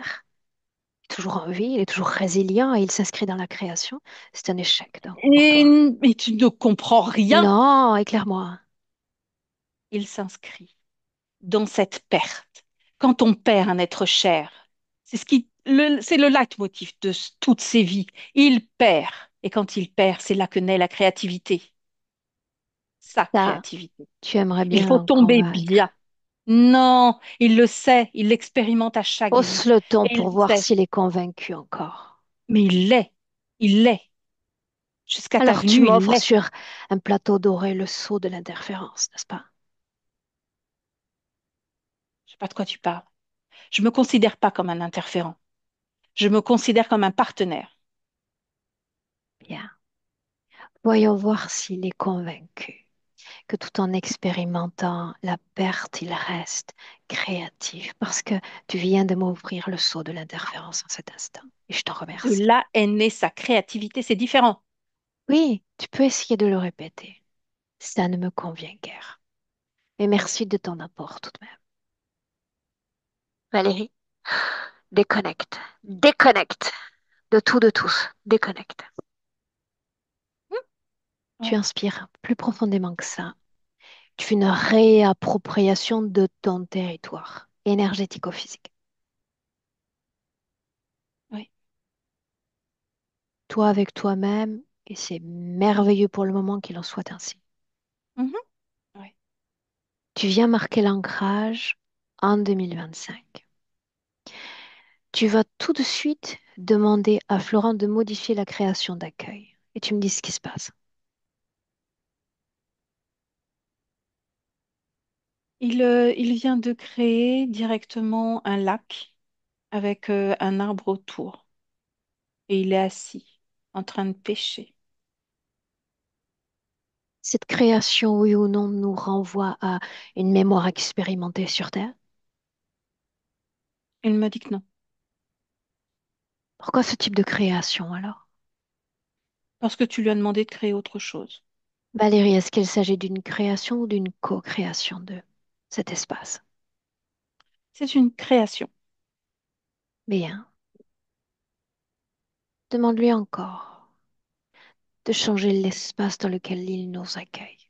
il est toujours en vie, il est toujours résilient et il s'inscrit dans la création. C'est un échec, donc, pour Et, toi. mais tu ne comprends rien. Non, éclaire-moi. Il s'inscrit dans cette perte. Quand on perd un être cher, c'est le leitmotiv de toutes ses vies. Il perd. Et quand il perd, c'est là que naît la créativité. Sa Ça, créativité. tu aimerais Il bien faut l'en tomber convaincre. bien. Non, il le sait, il l'expérimente à chaque vie. Hausse le ton Et pour il voir sait, s'il est convaincu encore. mais il l'est. Jusqu'à ta Alors tu venue, il m'offres l'est. sur un plateau doré le sceau de l'interférence, n'est-ce pas? Je sais pas de quoi tu parles. Je me considère pas comme un interférent. Je me considère comme un partenaire. Bien. Voyons voir s'il est convaincu que tout en expérimentant la perte, il reste créatif parce que tu viens de m'ouvrir le sceau de l'interférence en cet instant et je t'en De remercie. là est née sa créativité, c'est différent. Oui, tu peux essayer de le répéter. Ça ne me convient guère. Mais merci de ton apport tout de même. Valérie, déconnecte. Déconnecte. De tout, de tous. Déconnecte. Hmm. Tu Ouais, inspires plus profondément que ça. Tu fais une réappropriation de ton territoire énergético-physique. ouais. Toi avec toi-même, et c'est merveilleux pour le moment qu'il en soit ainsi. Mhm. Ouais. Tu viens marquer l'ancrage en 2025. Tu vas tout de suite demander à Florent de modifier la création d'accueil. Et tu me dis ce qui se passe. Il vient de créer directement un lac avec un arbre autour. Et il est assis, en train de pêcher. Cette création, oui ou non, nous renvoie à une mémoire expérimentée sur Terre. Il me dit que non. Pourquoi ce type de création alors? Parce que tu lui as demandé de créer autre chose. Valérie, est-ce qu'il s'agit d'une création ou d'une co-création de cet espace? C'est une création. Bien, demande-lui encore de changer l'espace dans lequel il nous accueille.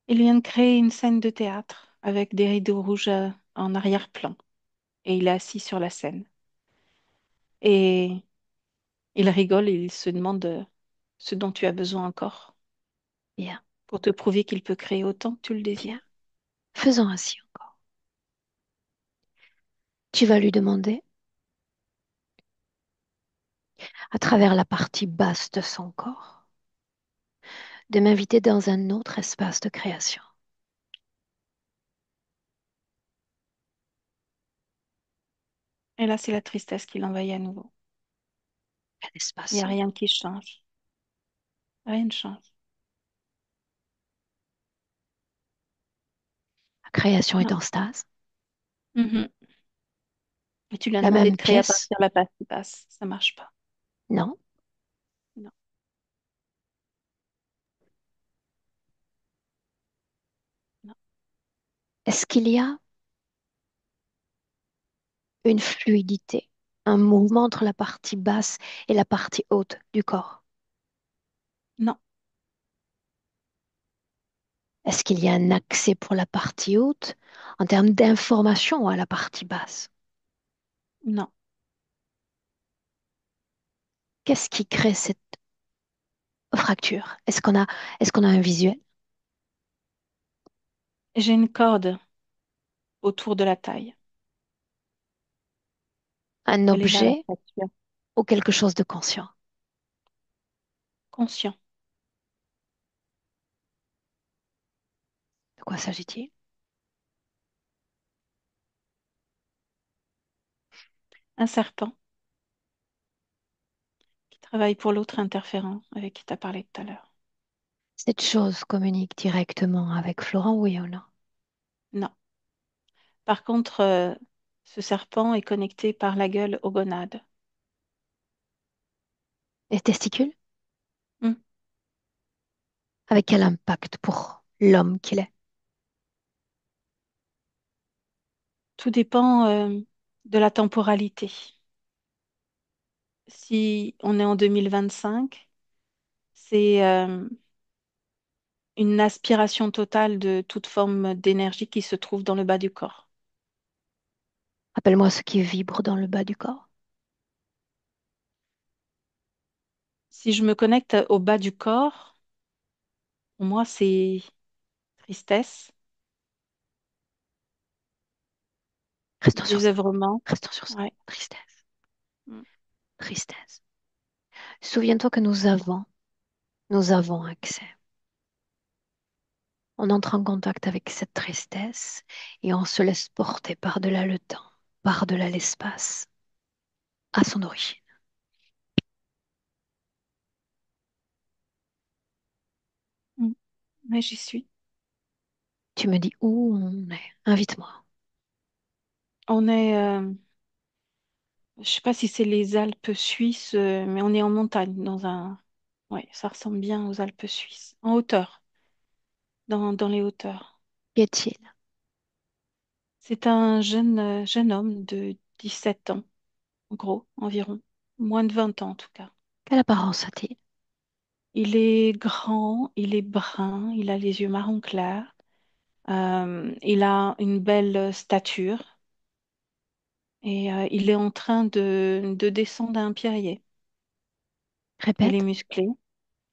Il vient de créer une scène de théâtre avec des rideaux rouges en arrière-plan. Et il est assis sur la scène. Et il rigole et il se demande ce dont tu as besoin encore Bien, pour te prouver qu'il peut créer autant que tu le bien. désires. Faisons ainsi encore. Tu vas lui demander, à travers la partie basse de son corps, de m'inviter dans un autre espace de création. Et là, c'est la tristesse qui l'envahit à nouveau. Un espace Il n'y a sombre. rien qui change. Rien ne change. La création est Non. en stase. Mhm. Et tu lui as La demandé même de créer à pièce? partir de la partie basse. Ça marche pas. Non. Non, non, Est-ce qu'il y a une fluidité, un mouvement entre la partie basse et la partie haute du corps? non, Est-ce qu'il y a un accès pour la partie haute en termes d'information à la partie basse? non. Qu'est-ce qui crée cette fracture? Est-ce qu'on a un visuel, J'ai une corde autour de la taille. un Elle est là, la objet fracture. ou quelque chose de conscient? Conscient. De quoi s'agit-il? Un serpent qui travaille pour l'autre interférent avec qui tu as parlé tout à l'heure. Cette chose communique directement avec Florent, oui ou non? Non. Par contre, ce serpent est connecté par la gueule aux gonades. Les testicules? Hmm. Avec quel impact pour l'homme qu'il est? Tout dépend, de la temporalité. Si on est en 2025, c'est une aspiration totale de toute forme d'énergie qui se trouve dans le bas du corps. Appelle-moi ce qui vibre dans le bas du corps. Si je me connecte au bas du corps, pour moi, c'est tristesse, Restons sur ça. désœuvrement. Restons sur ça. Ouais. Tristesse. Mm. Tristesse. Souviens-toi que nous avons accès. On entre en contact avec cette tristesse et on se laisse porter par-delà le temps, par-delà l'espace, à son origine. Mm. Ouais, j'y suis. Tu me dis où on est. Invite-moi. On est, je sais pas si c'est les Alpes suisses, mais on est en montagne, dans un... Ouais, ça ressemble bien aux Alpes suisses. En hauteur, dans les hauteurs. Qu'y est-il? C'est un jeune homme de 17 ans, en gros, environ. Moins de 20 ans, en tout cas. Quelle apparence a-t-il? Il est grand, il est brun, il a les yeux marron clair, il a une belle stature et il est en train de descendre un pierrier. Il est Répète. musclé.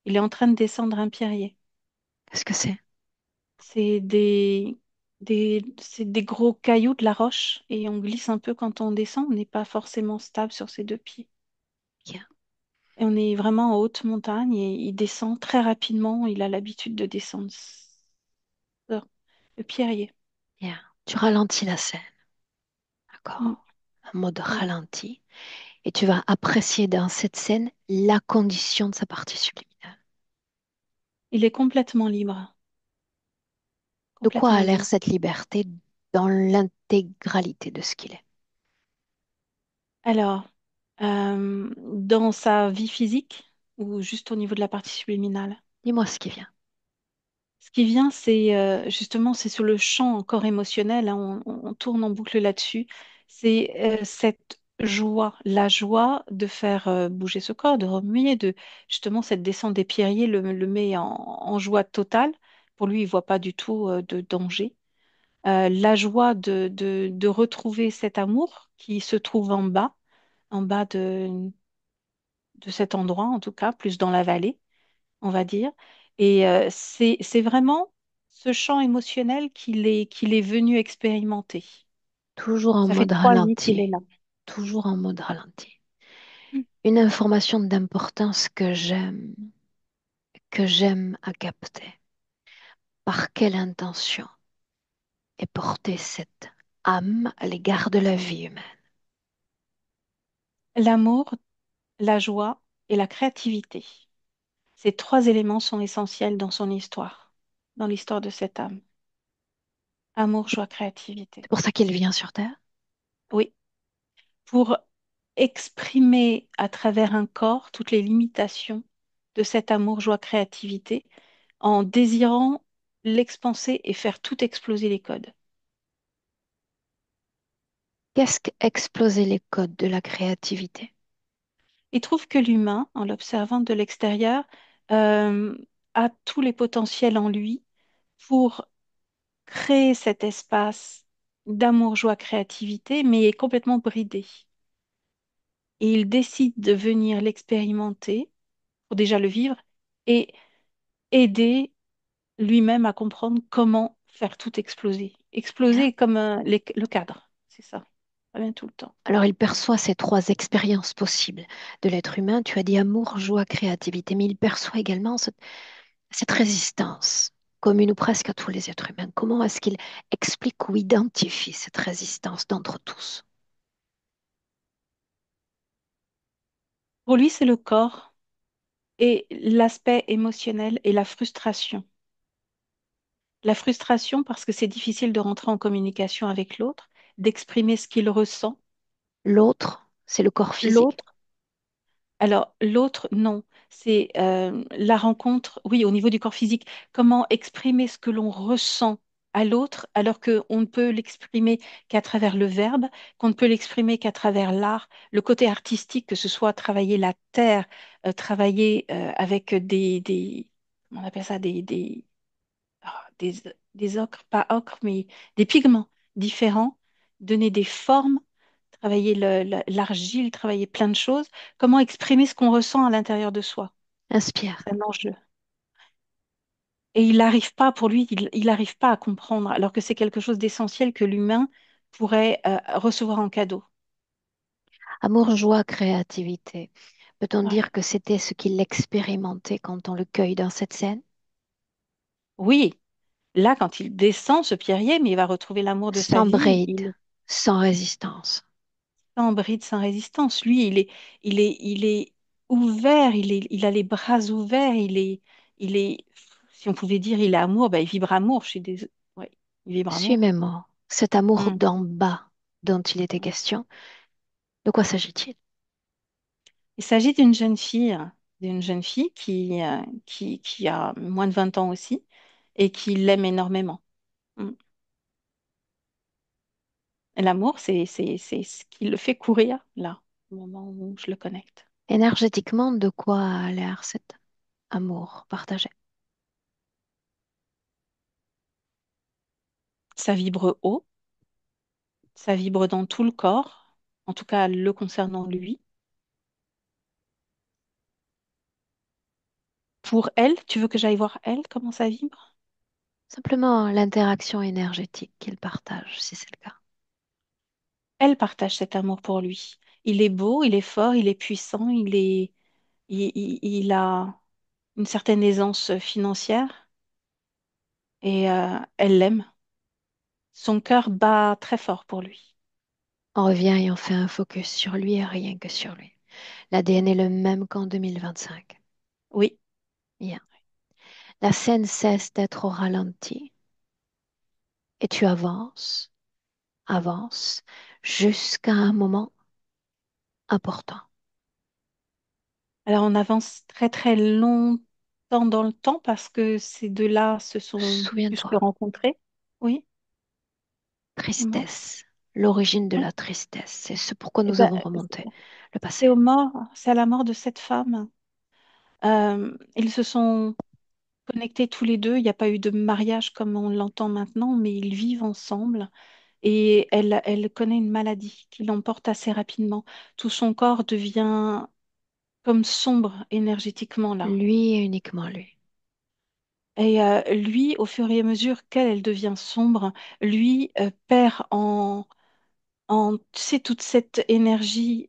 Il est en train de descendre un pierrier. Qu'est-ce que c'est? C'est c'est des gros cailloux de la roche et on glisse un peu quand on descend. On n'est pas forcément stable sur ses deux pieds. Bien, Et on est vraiment en haute montagne et il descend très rapidement. Il a l'habitude de descendre le pierrier. bien. Tu ralentis la scène, Mm, d'accord? Un mode oui. ralenti. Et tu vas apprécier dans cette scène la condition de sa partie subliminale. Il est complètement libre. De quoi Complètement a l'air libre. cette liberté dans l'intégralité de ce qu'il est? Alors, dans sa vie physique ou juste au niveau de la partie subliminale? Dis-moi ce qui vient. Ce qui vient, c'est justement, c'est sur le champ encore émotionnel, hein, on tourne en boucle là-dessus. C'est cette joie, la joie de faire bouger ce corps, de remuer, de justement cette descente des pierriers le met en joie totale. Pour lui, il voit pas du tout de danger. La joie de retrouver cet amour qui se trouve en bas de cet endroit, en tout cas, plus dans la vallée, on va dire. Et c'est vraiment ce champ émotionnel qu'il est venu expérimenter. Toujours en Ça fait mode 3 nuits qu'il est ralenti. là. Toujours en mode ralenti. Mm. Une information d'importance que j'aime à capter. Par quelle intention est portée cette âme à l'égard de la vie humaine? L'amour, la joie et la créativité. Ces 3 éléments sont essentiels dans son histoire, dans l'histoire de cette âme. Amour, joie, créativité. C'est pour ça qu'il vient sur Terre. Oui, pour exprimer à travers un corps toutes les limitations de cet amour, joie, créativité, en désirant l'expanser et faire tout exploser les codes. Qu'est-ce qu'exploser les codes de la créativité? Il trouve que l'humain, en l'observant de l'extérieur, euh, a tous les potentiels en lui pour créer cet espace d'amour, joie, créativité, mais est complètement bridé. Et il décide de venir l'expérimenter pour déjà le vivre et aider lui-même à comprendre comment faire tout exploser. Bien. Exploser comme le cadre, c'est ça. Ça vient tout le temps. Alors, il perçoit ces trois expériences possibles de l'être humain. Tu as dit amour, joie, créativité, mais il perçoit également cette résistance commune ou presque à tous les êtres humains. Comment est-ce qu'il explique ou identifie cette résistance d'entre tous? Pour lui, c'est le corps et l'aspect émotionnel et la frustration. La frustration parce que c'est difficile de rentrer en communication avec l'autre, d'exprimer ce qu'il ressent. L'autre, c'est le corps physique. L'autre, alors l'autre, non. C'est la rencontre, oui, au niveau du corps physique. Comment exprimer ce que l'on ressent à l'autre alors qu'on ne peut l'exprimer qu'à travers le verbe, qu'on ne peut l'exprimer qu'à travers l'art, le côté artistique, que ce soit travailler la terre, travailler avec comment on appelle ça, des ocres, pas ocres, mais des pigments différents, donner des formes, travailler l'argile, travailler plein de choses. Comment exprimer ce qu'on ressent à l'intérieur de soi? Inspire. C'est un enjeu. Et il n'arrive pas, pour lui, il n'arrive pas à comprendre, alors que c'est quelque chose d'essentiel que l'humain pourrait recevoir en cadeau. Amour, joie, créativité. Peut-on dire Ouais. que c'était ce qu'il expérimentait quand on le cueille dans cette scène? Oui, là, quand il descend ce pierrier, mais il va retrouver l'amour de sa Sans vie, bride, sans résistance. sans bride, sans résistance. Lui, il est ouvert, il a les bras ouverts, si on pouvait dire, il est amour, ben, il vibre amour. Ouais, il vibre Suis amour. mes mots. Cet amour Mm. d'en bas dont il était question, de quoi s'agit-il? Il s'agit d'une jeune fille qui a moins de 20 ans aussi et qui l'aime énormément. Mm. Et l'amour, c'est ce qui le fait courir, là, au moment où je le connecte. Énergétiquement, de quoi a l'air cet amour partagé? Ça vibre haut, ça vibre dans tout le corps, en tout cas le concernant lui. Pour elle, tu veux que j'aille voir elle, comment ça vibre? Simplement l'interaction énergétique qu'il partage, si c'est le cas. Elle partage cet amour pour lui. Il est beau, il est fort, il est puissant, il a une certaine aisance financière et elle l'aime. Son cœur bat très fort pour lui. On revient et on fait un focus sur lui et rien que sur lui. L'ADN est le même qu'en 2025. Oui, Bien. La scène cesse d'être au ralenti et tu avances, avances, jusqu'à un moment important. alors on avance très très longtemps dans le temps parce que ces deux-là se sont pu se Souviens-toi, rencontrer. Oui, dis-moi. tristesse, l'origine de Oui. la tristesse, c'est ce pourquoi Eh nous ben, avons remonté le passé. c'est à la mort de cette femme. Ils se sont connectés tous les deux. Il n'y a pas eu de mariage comme on l'entend maintenant, mais ils vivent ensemble. Et elle connaît une maladie qui l'emporte assez rapidement. Tout son corps devient comme sombre énergétiquement là. Lui et uniquement lui. Et lui, au fur et à mesure qu'elle elle devient sombre, lui perd tu sais, toute cette énergie,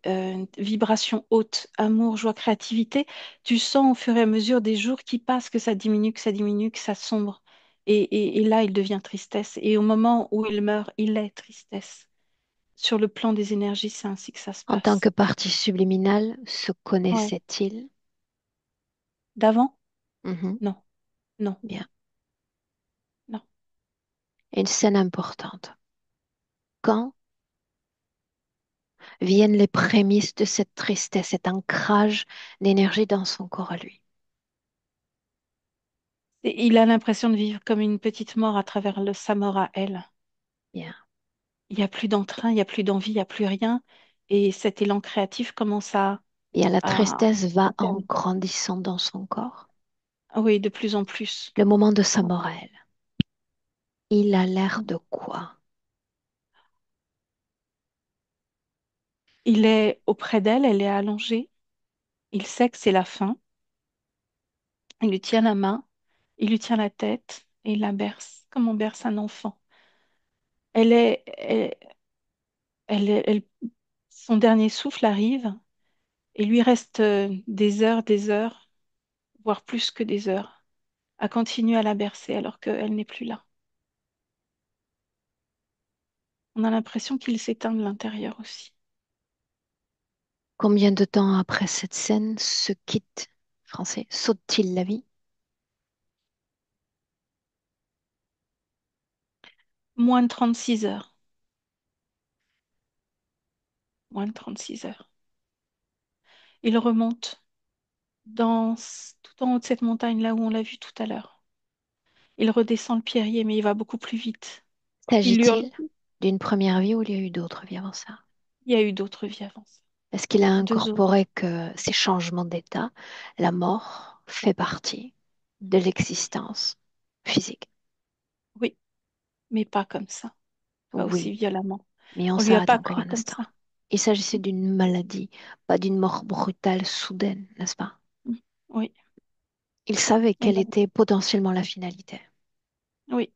vibration haute, amour, joie, créativité. Tu sens au fur et à mesure des jours qui passent que ça diminue, que ça diminue, que ça sombre. Et là, il devient tristesse. Et au moment où il meurt, il est tristesse. Sur le plan des énergies, c'est ainsi que ça se En tant passe. que partie subliminale, se Ouais. connaissait-il? D'avant? Mhm. Non, non, Bien. non. Une scène importante. Quand viennent les prémices de cette tristesse, cet ancrage d'énergie dans son corps à lui. Et il a l'impression de vivre comme une petite mort à travers sa mort à elle. Bien. Il n'y a plus d'entrain, il n'y a plus d'envie, il n'y a plus rien. Et cet élan créatif commence Bien, la à, tristesse à va en terminer. grandissant dans son corps. Ah oui, de plus en plus. Le moment de sa mort à elle. Il a l'air de quoi? Il est auprès d'elle, elle est allongée. Il sait que c'est la fin. Il lui tient la main, il lui tient la tête et il la berce, comme on berce un enfant. Elle est, elle, elle- son dernier souffle arrive et lui reste des heures, voire plus que des heures, à continuer à la bercer alors qu'elle n'est plus là. On a l'impression qu'il s'éteint de l'intérieur aussi. Combien de temps après cette scène se quitte, français, saute-t-il la vie? Moins de 36 heures. Moins de 36 heures. Il remonte tout en haut de cette montagne, là où on l'a vu tout à l'heure. Il redescend le pierrier, mais il va beaucoup plus vite. Il hurle. S'agit-il d'une première vie ou il y a eu d'autres vies avant ça? Il y a eu d'autres vies avant ça. Est-ce qu'il a Deux autres. incorporé que ces changements d'état, la mort fait partie de l'existence physique? Oui, mais pas comme ça. Pas aussi Oui, violemment. mais on On lui a s'arrête pas encore appris un comme instant. ça. Il s'agissait d'une maladie, pas d'une mort brutale, soudaine, n'est-ce pas? Mm. Oui, Il savait elle quelle était potentiellement la finalité. oui,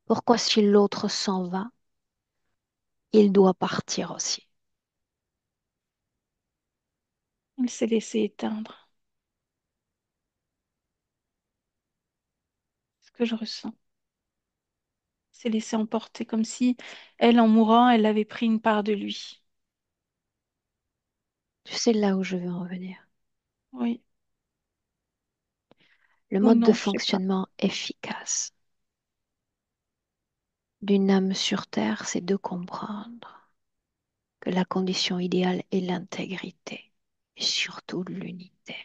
Pourquoi si l'autre s'en va, il doit partir aussi? il s'est laissé éteindre. Ce que je ressens. Il s'est laissé emporter comme si elle, en mourant, elle avait pris une part de lui. Tu sais là où je veux en venir. Oui, Le ou mode de non, je sais pas. fonctionnement efficace d'une âme sur Terre, c'est de comprendre que la condition idéale est l'intégrité et surtout l'unité.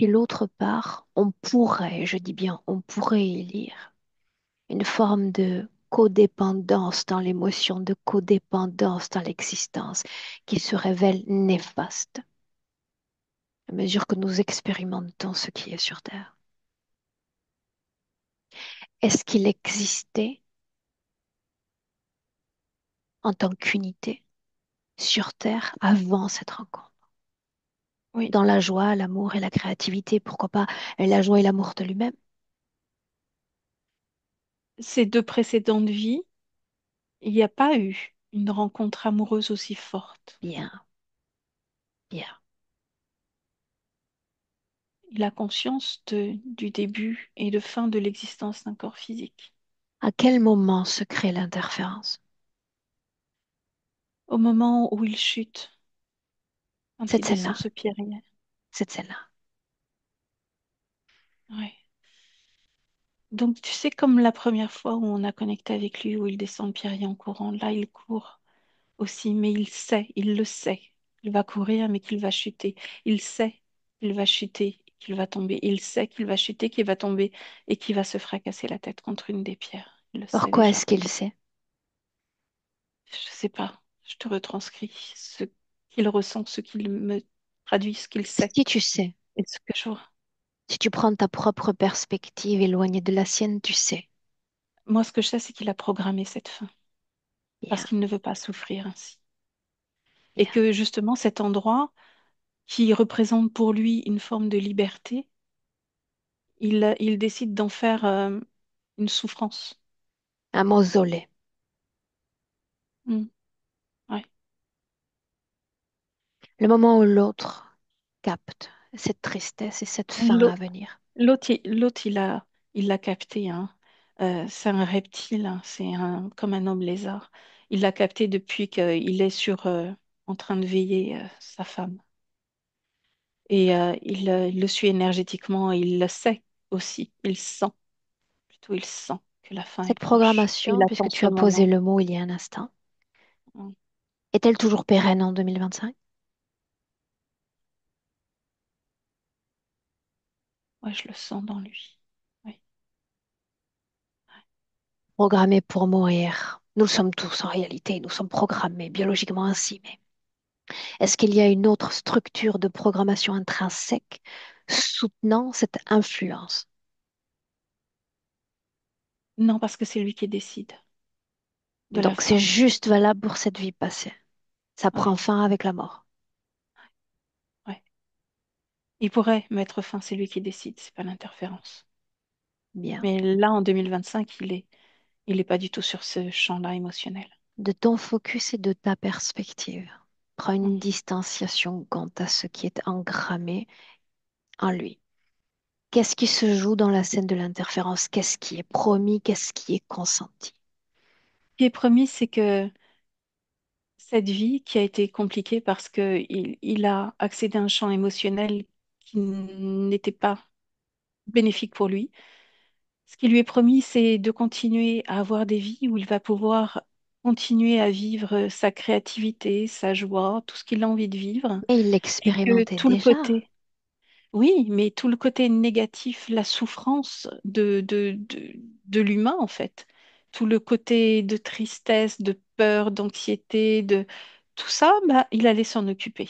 Et l'autre part, on pourrait, je dis bien, on pourrait y lire une forme de codépendance dans l'émotion, de codépendance dans l'existence qui se révèle néfaste à mesure que nous expérimentons ce qui est sur Terre. Est-ce qu'il existait en tant qu'unité sur Terre avant cette rencontre? Oui, Dans la joie, l'amour et la créativité, pourquoi pas la joie et l'amour de lui-même? ces deux précédentes vies, il n'y a pas eu une rencontre amoureuse aussi forte. Bien, bien. Il a conscience du début et de fin de l'existence d'un corps physique. À quel moment se crée l'interférence? Au moment où il chute, quand il Cette descend scène-là, ce pierrier. cette scène-là. Ouais. Donc, tu sais, comme la première fois où on a connecté avec lui, où il descend le pierrier en courant, là, il court aussi, mais il sait, il le sait. Il va courir, mais qu'il va chuter. Il sait qu'il va chuter, qu'il va tomber. Il sait qu'il va chuter, qu'il va tomber et qu'il va se fracasser la tête contre une des pierres. Il le sait Pourquoi est-ce déjà. qu'il sait? Je sais pas. Je te retranscris ce qu'il ressent, ce qu'il me traduit, ce qu'il sait Si tu sais, et ce que je vois. si tu prends ta propre perspective éloignée de la sienne, tu sais. Moi, ce que je sais, c'est qu'il a programmé cette fin parce Bien, qu'il ne veut pas souffrir ainsi. Et bien. que justement, cet endroit qui représente pour lui une forme de liberté, il décide d'en faire une souffrance. Un mausolée. Mm, ouais. Le moment où l'autre capte cette tristesse et cette fin à L'au- venir. L'autre, il l'a capté, hein. C'est un reptile, hein. Comme un homme lézard. Il l'a capté depuis qu'il est en train de veiller sa femme. Et il le suit énergétiquement, il le sait aussi, il sent, plutôt il sent que la fin est Cette proche. Et il programmation, attend puisque tu ce as posé moment. le mot il y a un instant, Oui, est-elle toujours pérenne en 2025? ouais, je le sens dans lui. Oui. Programmée pour mourir. Nous le sommes tous en réalité, nous sommes programmés biologiquement ainsi, mais est-ce qu'il y a une autre structure de programmation intrinsèque soutenant cette influence? Non, parce que c'est lui qui décide de la Donc c'est fin. juste valable pour cette vie passée. Ça prend Ouais, fin avec la mort. ouais. Il pourrait mettre fin, c'est lui qui décide, c'est pas l'interférence. Bien. Mais là, en 2025, il est pas du tout sur ce champ-là émotionnel. De ton focus et de ta perspective, prends une Mm. distanciation quant à ce qui est engrammé en lui. Qu'est-ce qui se joue dans la scène de l'interférence? Qu'est-ce qui est promis? Qu'est-ce qui est consenti? Ce qui est promis, c'est que cette vie qui a été compliquée parce que il a accédé à un champ émotionnel qui n'était pas bénéfique pour lui. Ce qui lui est promis, c'est de continuer à avoir des vies où il va pouvoir continuer à vivre sa créativité, sa joie, tout ce qu'il a envie de vivre, Et il et que l'expérimentait tout le déjà. côté, oui, mais tout le côté négatif, la souffrance de l'humain, en fait, tout le côté de tristesse, de peur, d'anxiété, de tout ça, bah, il allait s'en occuper.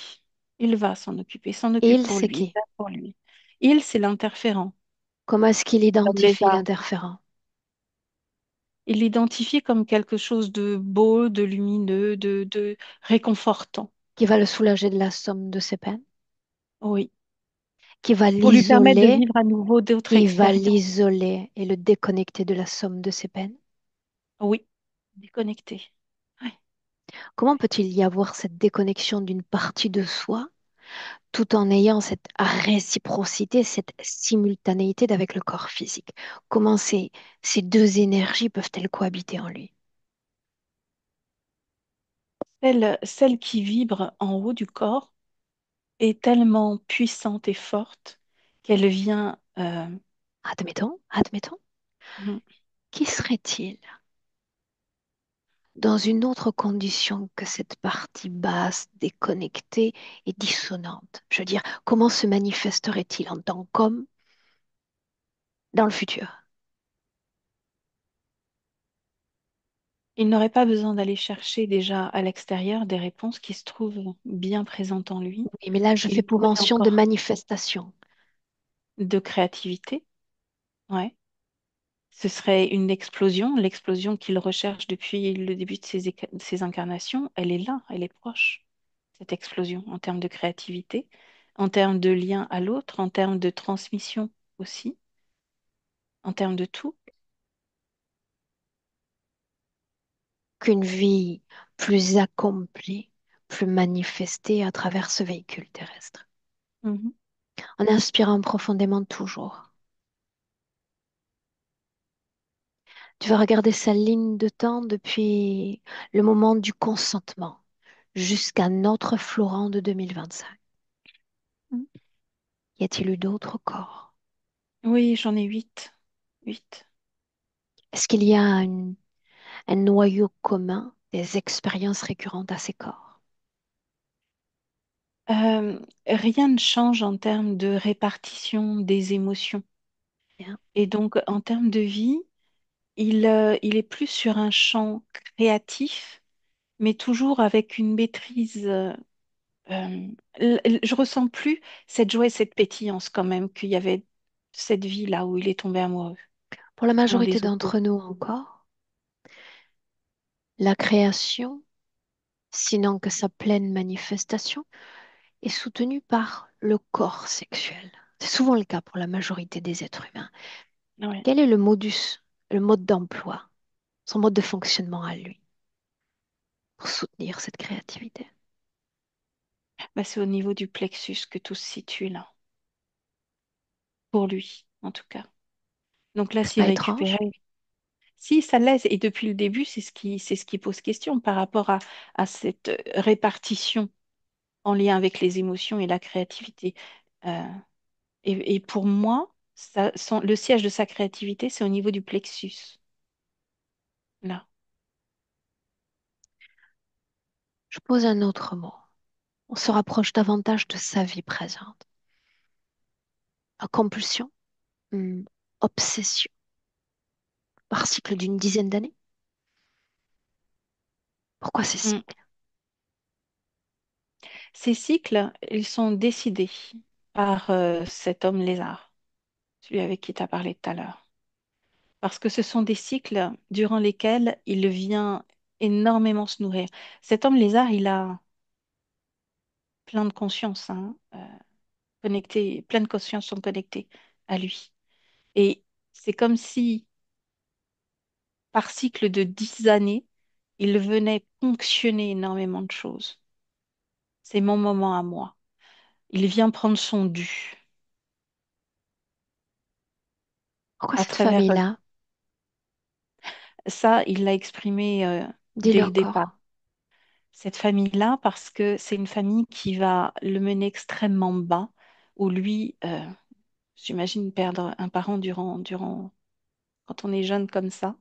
Il va s'en Et occupe il pour sait lui, il qui? va pour lui. Il, c'est l'interférent, Comment est-ce qu'il comme les identifie arbres. l'interférent? Il l'identifie comme quelque chose de beau, de lumineux, de réconfortant. Qui va le soulager de la somme de ses peines? Oui. Qui va Pour lui permettre de l'isoler? vivre à nouveau d'autres Qui va expériences. l'isoler et le déconnecter de la somme de ses peines? Oui. Déconnecté. Oui. Comment peut-il y avoir cette déconnexion d'une partie de soi tout en ayant cette réciprocité, cette simultanéité avec le corps physique? Comment ces deux énergies peuvent-elles cohabiter en lui? Celle qui vibre en haut du corps est tellement puissante et forte qu'elle vient. Admettons, Mhm. qui serait-il dans une autre condition que cette partie basse, déconnectée et dissonante? Je veux dire, comment se manifesterait-il en tant qu'homme dans le futur? Il n'aurait pas besoin d'aller chercher déjà à l'extérieur des réponses qui se trouvent bien présentes en lui. Oui, mais là, je Il fais pourrait mention de encore manifestation. de créativité. Ouais. Ce serait une explosion, l'explosion qu'il recherche depuis le début de ses incarnations. Elle est là, elle est proche, cette explosion, en termes de créativité, en termes de lien à l'autre, en termes de transmission aussi, en termes de tout. Qu'une vie plus accomplie, plus manifestée à travers ce véhicule terrestre. Mhm. En inspirant profondément toujours. Tu vas regarder sa ligne de temps depuis le moment du consentement jusqu'à notre Florent de 2025. Mhm. Y a-t-il eu d'autres corps? Oui, j'en ai 8. 8. Est-ce qu'il y a un noyau commun des expériences récurrentes à ces corps? Rien ne change en termes de répartition des émotions. Bien. Et donc, en termes de vie, il est plus sur un champ créatif, mais toujours avec une maîtrise. Je ressens plus cette joie et cette pétillance quand même qu'il y avait cette vie là où il est tombé amoureux Pour la dans majorité les eaux d'entre nous encore, la création, sinon que sa pleine manifestation, est soutenue par le corps sexuel. C'est souvent le cas pour la majorité des êtres humains. ouais. Quel est le modus, le mode d'emploi, son mode de fonctionnement à lui pour soutenir cette créativité? Bah, c'est au niveau du plexus que tout se situe là, pour lui en tout cas. Donc là, C'est s'il pas étrange? récupérait, si ça laisse, et depuis le début, c'est ce qui pose question par rapport à cette répartition en lien avec les émotions et la créativité. Euh, et pour moi, le siège de sa créativité, c'est au niveau du plexus. là. Je pose un autre mot. On se rapproche davantage de sa vie présente. Compulsion, hmm, obsession, par cycle d'une dizaine d'années. Pourquoi ces Mm. cycles? Ces cycles, ils sont décidés par cet homme lézard, celui avec qui tu as parlé tout à l'heure. Parce que ce sont des cycles durant lesquels il vient énormément se nourrir. Cet homme lézard, il a plein de conscience, hein, connecté, plein de conscience sont connectées à lui. Et c'est comme si, par cycle de 10 années, il venait ponctionner énormément de choses. C'est mon moment à moi. Il vient prendre son dû Pourquoi à cette travers famille-là? ça, il l'a exprimé dès Dis-le le départ. encore. Cette famille-là, parce que c'est une famille qui va le mener extrêmement bas, où lui, j'imagine perdre un parent quand on est jeune comme ça,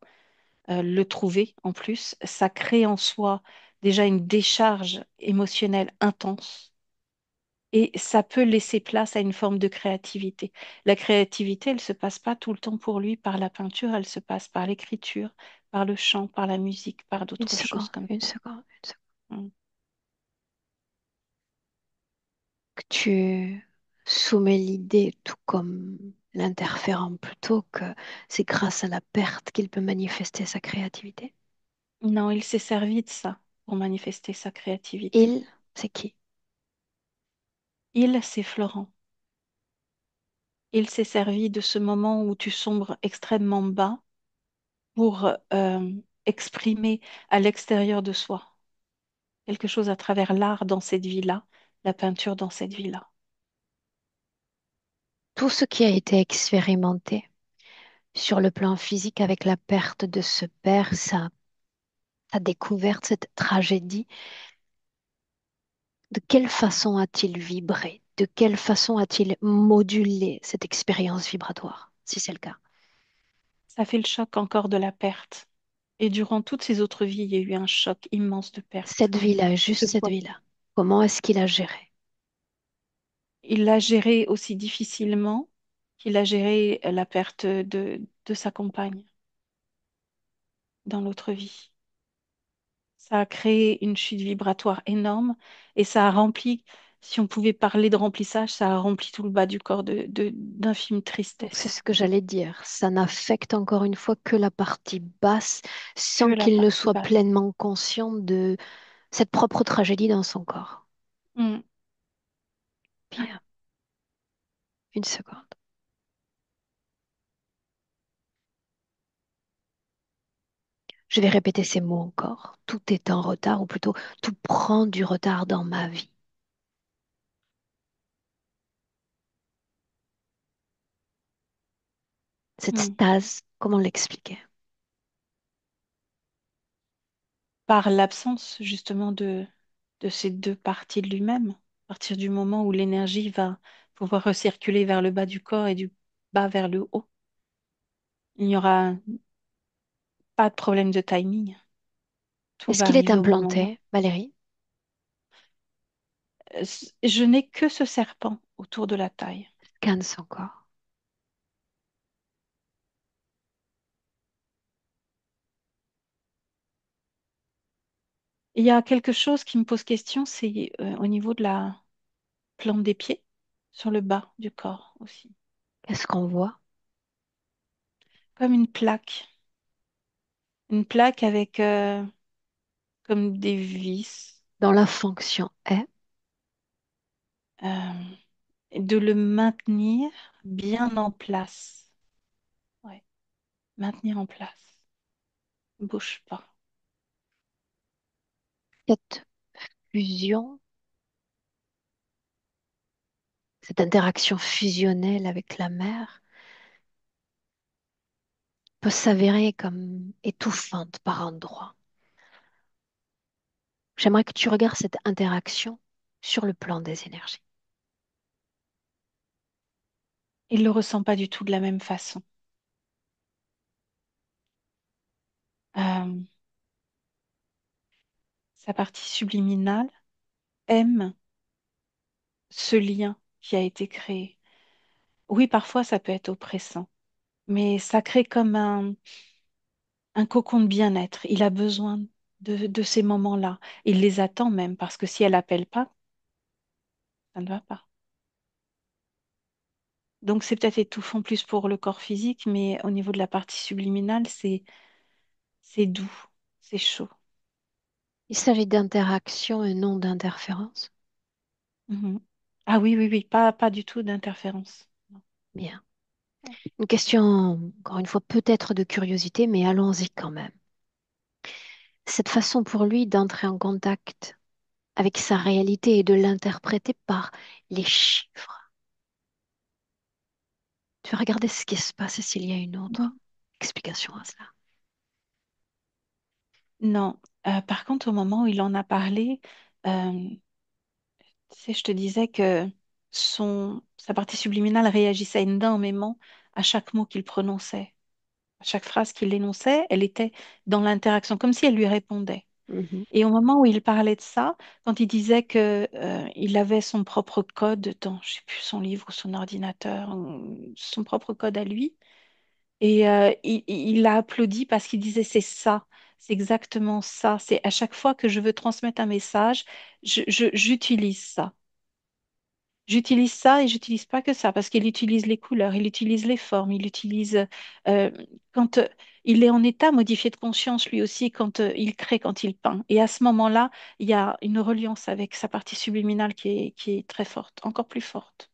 le trouver en plus, ça crée en soi déjà une décharge émotionnelle intense et ça peut laisser place à une forme de créativité. La créativité, elle se passe pas tout le temps pour lui par la peinture, elle se passe par l'écriture, par le chant, par la musique, par Une d'autres choses seconde, comme une ça. seconde, une seconde. Mm. Que tu soumets l'idée, tout comme l'interférent, plutôt que c'est grâce à la perte qu'il peut manifester sa créativité. Non, il s'est servi de ça pour manifester sa créativité. Il, c'est qui? Il, c'est Florent. Il s'est servi de ce moment où tu sombres extrêmement bas pour exprimer à l'extérieur de soi quelque chose à travers l'art dans cette vie-là, la peinture dans cette vie-là. Tout ce qui a été expérimenté sur le plan physique avec la perte de ce père, sa découverte, cette tragédie, de quelle façon a-t-il vibré? De quelle façon a-t-il modulé cette expérience vibratoire, si c'est le cas? Ça fait le choc encore de la perte. Et durant toutes ses autres vies, il y a eu un choc immense de perte. Cette vie-là, Que juste ce cette soit, vie-là, comment est-ce qu'il a géré? il l'a géré aussi difficilement qu'il a géré la perte de sa compagne dans l'autre vie. Ça a créé une chute vibratoire énorme et ça a rempli, si on pouvait parler de remplissage, ça a rempli tout le bas du corps d'infime Donc c'est tristesse. ce que j'allais dire. Ça n'affecte encore une fois que la partie basse Que sans la qu'il ne partie soit basse. pleinement conscient de cette propre tragédie dans son corps. Mm. Bien, une seconde. Je vais répéter ces mots encore. Tout est en retard, ou plutôt tout prend du retard dans ma vie. Cette Mm. stase, comment l'expliquer? Par l'absence justement de ces deux parties de lui-même, à partir du moment où l'énergie va pouvoir recirculer vers le bas du corps et du bas vers le haut, il n'y aura pas de problème de timing. Tout Est-ce va qu'il est arriver au bon moment. implanté, Valérie? Je n'ai que ce serpent autour de la taille. Scanne son corps. Il y a quelque chose qui me pose question, c'est au niveau de la plante des pieds, sur le bas du corps aussi. Qu'est-ce qu'on voit? Comme une plaque. Une plaque avec comme des vis. Dont la fonction est, euh, de le maintenir bien en place. Ouais, maintenir en place. Bouge pas. cette fusion, cette interaction fusionnelle avec la mer, peut s'avérer comme étouffante par endroits. J'aimerais que tu regardes cette interaction sur le plan des énergies. Il le ressent pas du tout de la même façon. Euh, Sa partie subliminale aime ce lien qui a été créé. Oui, parfois ça peut être oppressant, mais ça crée comme un cocon de bien-être. Il a besoin de ces moments-là. Il les attend même, parce que si elle appelle pas, ça ne va pas. Donc c'est peut-être étouffant plus pour le corps physique, mais au niveau de la partie subliminale, c'est doux, c'est chaud. Il s'agit d'interaction et non d'interférence. Mhm. Ah oui, oui, oui, pas du tout d'interférence. Non. Bien. Une question, encore une fois, peut-être de curiosité, mais allons-y quand même. Cette façon pour lui d'entrer en contact avec sa réalité et de l'interpréter par les chiffres. Tu vas regarder ce qui se passe et s'il y a une autre Mhm. explication à cela. Non. Par contre, au moment où il en a parlé, euh, tu sais, je te disais que sa partie subliminale réagissait énormément à chaque mot qu'il prononçait. À chaque phrase qu'il énonçait, elle était dans l'interaction, comme si elle lui répondait. Mhm. Et au moment où il parlait de ça, quand il disait que, il avait son propre code dans, je sais plus, son livre ou son ordinateur, ou son propre code à lui, et il a applaudi parce qu'il disait c'est ça, c'est exactement ça. C'est à chaque fois que je veux transmettre un message, j'utilise ça. J'utilise ça et j'utilise pas que ça parce qu'il utilise les couleurs, il utilise les formes, il utilise euh, quand il est en état modifié de conscience lui aussi quand il crée, quand il peint. Et à ce moment-là, il y a une reliance avec sa partie subliminale qui est très forte, encore plus forte.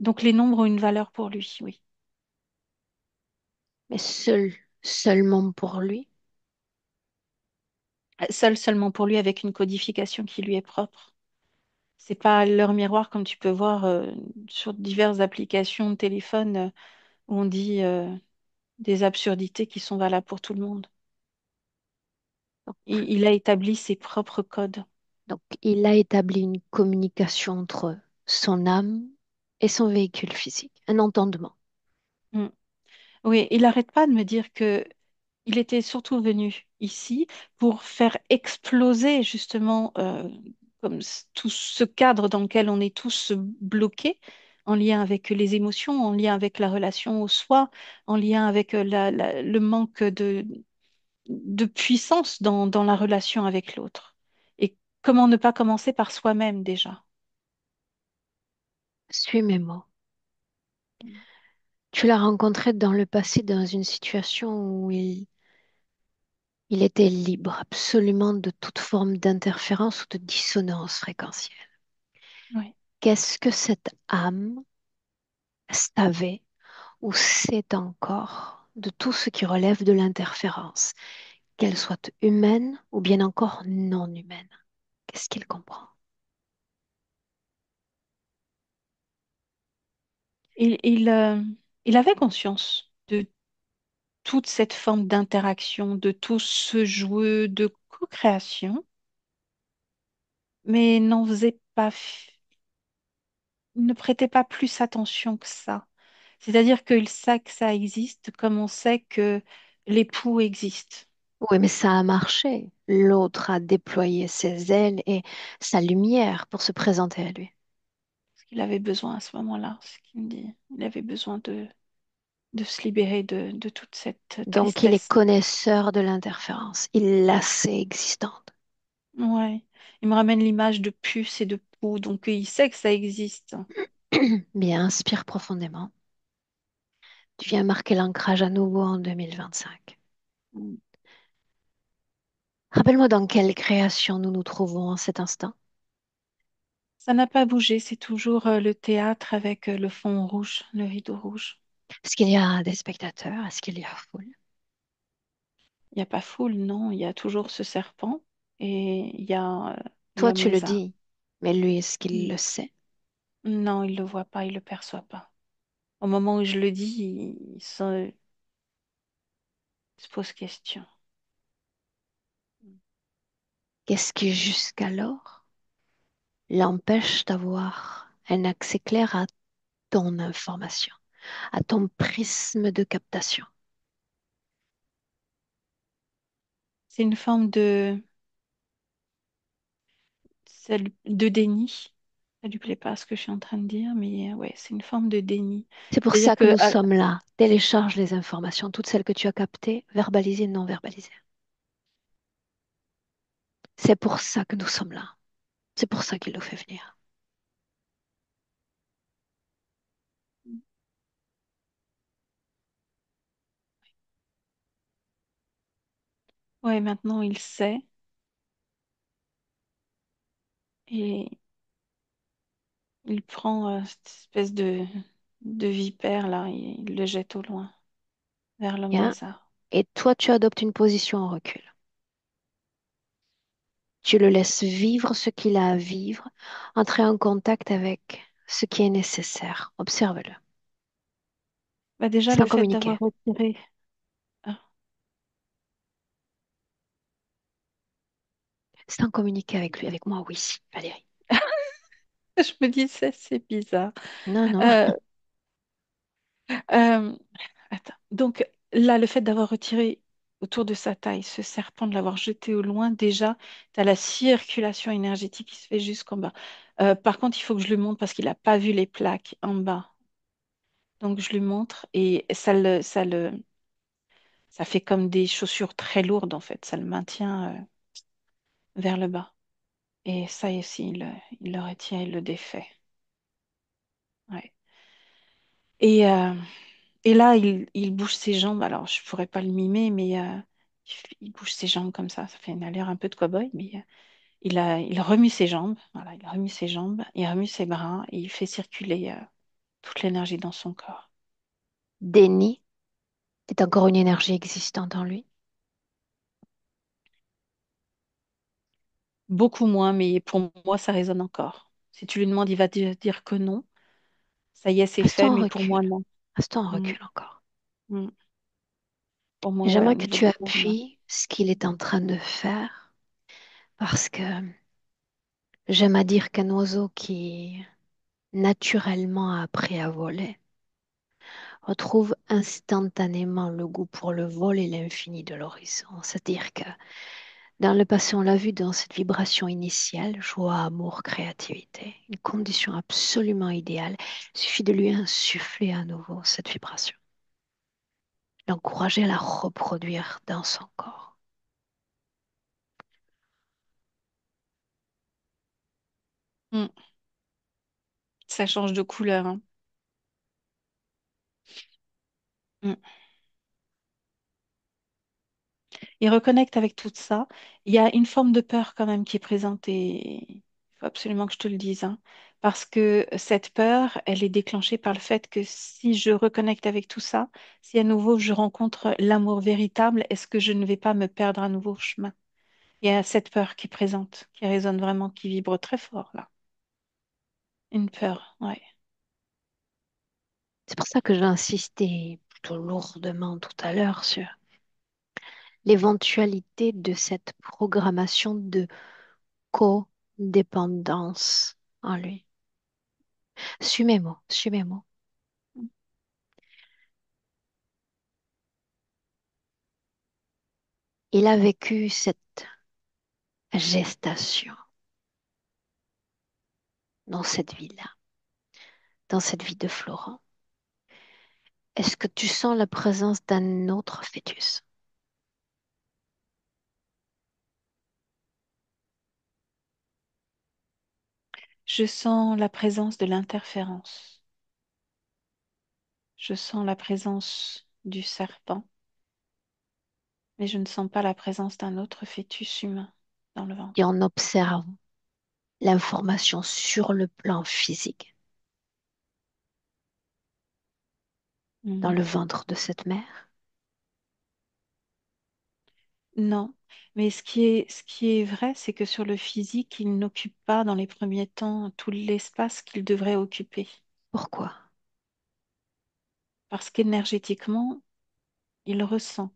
Donc les nombres ont une valeur pour lui, oui. Mais seulement pour lui. Seulement pour lui avec une codification qui lui est propre. C'est pas leur miroir comme tu peux voir sur diverses applications de téléphone où on dit des absurdités qui sont valables pour tout le monde. Il a établi ses propres codes. Donc, il a établi une communication entre son âme et son véhicule physique, un entendement. Mm. Oui, il n'arrête pas de me dire que il était surtout venu ici pour faire exploser justement tout ce cadre dans lequel on est tous bloqués, en lien avec les émotions, en lien avec la relation au soi, en lien avec le manque de puissance dans la relation avec l'autre. Et comment ne pas commencer par soi-même déjà? Suis mes mots. Tu l'as rencontré dans le passé dans une situation où il était libre absolument de toute forme d'interférence ou de dissonance fréquentielle. Oui. Qu'est-ce que cette âme savait ou sait encore de tout ce qui relève de l'interférence, qu'elle soit humaine ou bien encore non humaine? Qu'est-ce qu'il comprend? Il, il, euh, il avait conscience de toute cette forme d'interaction, de tout ce jeu de co-création, mais n'en faisait pas, ne prêtait pas plus attention que ça. C'est-à-dire qu'il sait que ça existe comme on sait que l'époux existe. Oui, mais ça a marché. L'autre a déployé ses ailes et sa lumière pour se présenter à lui. Parce qu'il avait besoin à ce moment-là, ce qu'il me dit. Il avait besoin de se libérer de toute cette Donc, il est tristesse. connaisseur de l'interférence. Il la sait existante. Ouais. Il me ramène l'image de puce et de poux, donc il sait que ça existe. Bien, inspire profondément. Tu viens marquer l'ancrage à nouveau en 2025. Rappelle-moi dans quelle création nous nous trouvons en cet instant. Ça n'a pas bougé, c'est toujours le théâtre avec le fond rouge, le rideau rouge. Est-ce qu'il y a des spectateurs? Est-ce qu'il y a foule? Il n'y a pas foule, non, il y a toujours ce serpent et il y Toi, a tu le Mesa. dis, mais lui, est-ce qu'il Mm. le sait? Non, il le voit pas, il le perçoit pas. Au moment où je le dis, il se pose question. Qu'est-ce qui, jusqu'alors, l'empêche d'avoir un accès clair à ton information, à ton prisme de captation? C'est une forme de déni. Ça lui plaît pas ce que je suis en train de dire, mais ouais, c'est une forme de déni. C'est pour C'est-à-dire ça que que nous sommes là. Télécharge les informations, toutes celles que tu as captées, verbalisées, non verbalisées. C'est pour ça que nous sommes là. C'est pour ça qu'il nous fait venir. ouais, maintenant il sait et il prend cette espèce de vipère là et il le jette au loin, vers l'homme Bien. lézard. Et toi, tu adoptes une position en recul. Tu le laisses vivre ce qu'il a à vivre, entrer en contact avec ce qui est nécessaire. Observe-le. Bah déjà, C'est le en fait communiquer. d'avoir retiré. Ah, C'est en communiquer avec lui, avec moi, oui, Valérie. je me dis, c'est bizarre. Non, non. Euh, euh, attends. Donc là, le fait d'avoir retiré autour de sa taille ce serpent, de l'avoir jeté au loin, déjà, tu as la circulation énergétique qui se fait jusqu'en bas. Par contre, il faut que je lui montre parce qu'il n'a pas vu les plaques en bas. Donc je lui montre et ça fait comme des chaussures très lourdes en fait. Ça le maintient vers le bas. Et ça aussi, il le retient, il le défait. Ouais. Et, euh, et là, il bouge ses jambes. Alors, je pourrais pas le mimer, mais il bouge ses jambes comme ça. Ça fait une allure un peu de cow-boy, mais il remue ses jambes. Voilà, il remue ses jambes, il remue ses bras et il fait circuler toute l'énergie dans son corps. Déni, c'est encore une énergie existante en lui. Beaucoup moins, mais pour moi, ça résonne encore. Si tu lui demandes, il va dire que non. Ça y est, c'est Restons fait, en mais pour recul. moi, non. Restons en Mm, recul encore. mm. Pour moi, ouais, au J'aimerais que niveau tu du corps, non. appuies ce qu'il est en train de faire parce que j'aime à dire qu'un oiseau qui naturellement a appris à voler retrouve instantanément le goût pour le vol et l'infini de l'horizon. C'est-à-dire que dans le passé, on l'a vu dans cette vibration initiale, joie, amour, créativité, une condition absolument idéale. Il suffit de lui insuffler à nouveau cette vibration, l'encourager à la reproduire dans son corps. Mm. Ça change de couleur, hein. Mm. Il reconnecte avec tout ça. Il y a une forme de peur quand même qui est présente et il faut absolument que je te le dise, hein. Parce que cette peur, elle est déclenchée par le fait que si je reconnecte avec tout ça, si à nouveau je rencontre l'amour véritable, est-ce que je ne vais pas me perdre à nouveau au chemin? Il y a cette peur qui est présente, qui résonne vraiment, qui vibre très fort là. Une peur, ouais. C'est pour ça que j'ai insisté plutôt lourdement tout à l'heure sur l'éventualité de cette programmation de codépendance en lui. Suis mes mots, suis mes mots. Il a vécu cette gestation dans cette vie-là, dans cette vie de Florent. Est-ce que tu sens la présence d'un autre fœtus? Je sens la présence de l'interférence. Je sens la présence du serpent, mais je ne sens pas la présence d'un autre fœtus humain dans le Et ventre. on observe l'information sur le plan physique dans Mhm. le ventre de cette mère. Non, mais ce qui est vrai, c'est que sur le physique, il n'occupe pas dans les premiers temps tout l'espace qu'il devrait occuper. Pourquoi? Parce qu'énergétiquement, il ressent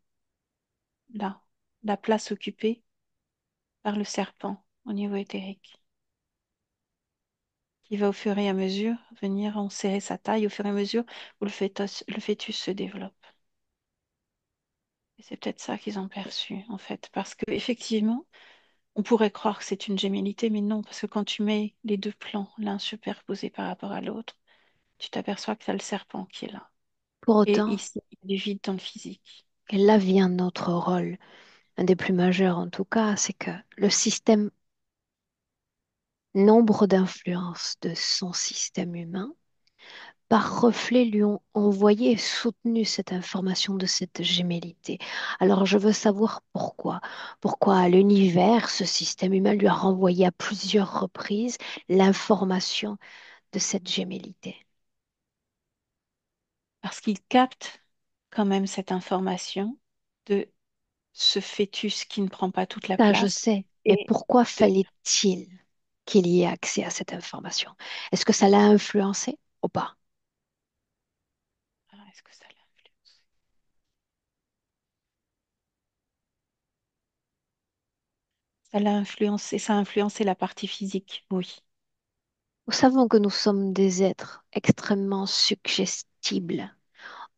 là la place occupée par le serpent au niveau éthérique, qui va au fur et à mesure venir enserrer sa taille au fur et à mesure où le fœtus se développe. Et c'est peut-être ça qu'ils ont perçu, en fait. Parce que effectivement, on pourrait croire que c'est une gémellité, mais non, parce que quand tu mets les deux plans, l'un superposé par rapport à l'autre, tu t'aperçois que tu as le serpent qui est là. Pour Et autant, ici, il est vide dans le physique. et là vient notre rôle, un des plus majeurs en tout cas, c'est que le système, nombre d'influences de son système humain, par reflet, lui ont envoyé et soutenu cette information de cette gémellité. Alors je veux savoir pourquoi. Pourquoi à l'univers, ce système humain lui a renvoyé à plusieurs reprises l'information de cette gémellité. Parce qu'il capte quand même cette information de ce fœtus qui ne prend pas toute la Ça, je place. sais. Mais Et pourquoi de- fallait-il qu'il y ait accès à cette information? Est-ce que ça l'a influencé ou pas? Ah, est-ce que ça l'influence? Ça l'a influencé, ça a influencé la partie physique, oui. Nous savons que nous sommes des êtres extrêmement suggestibles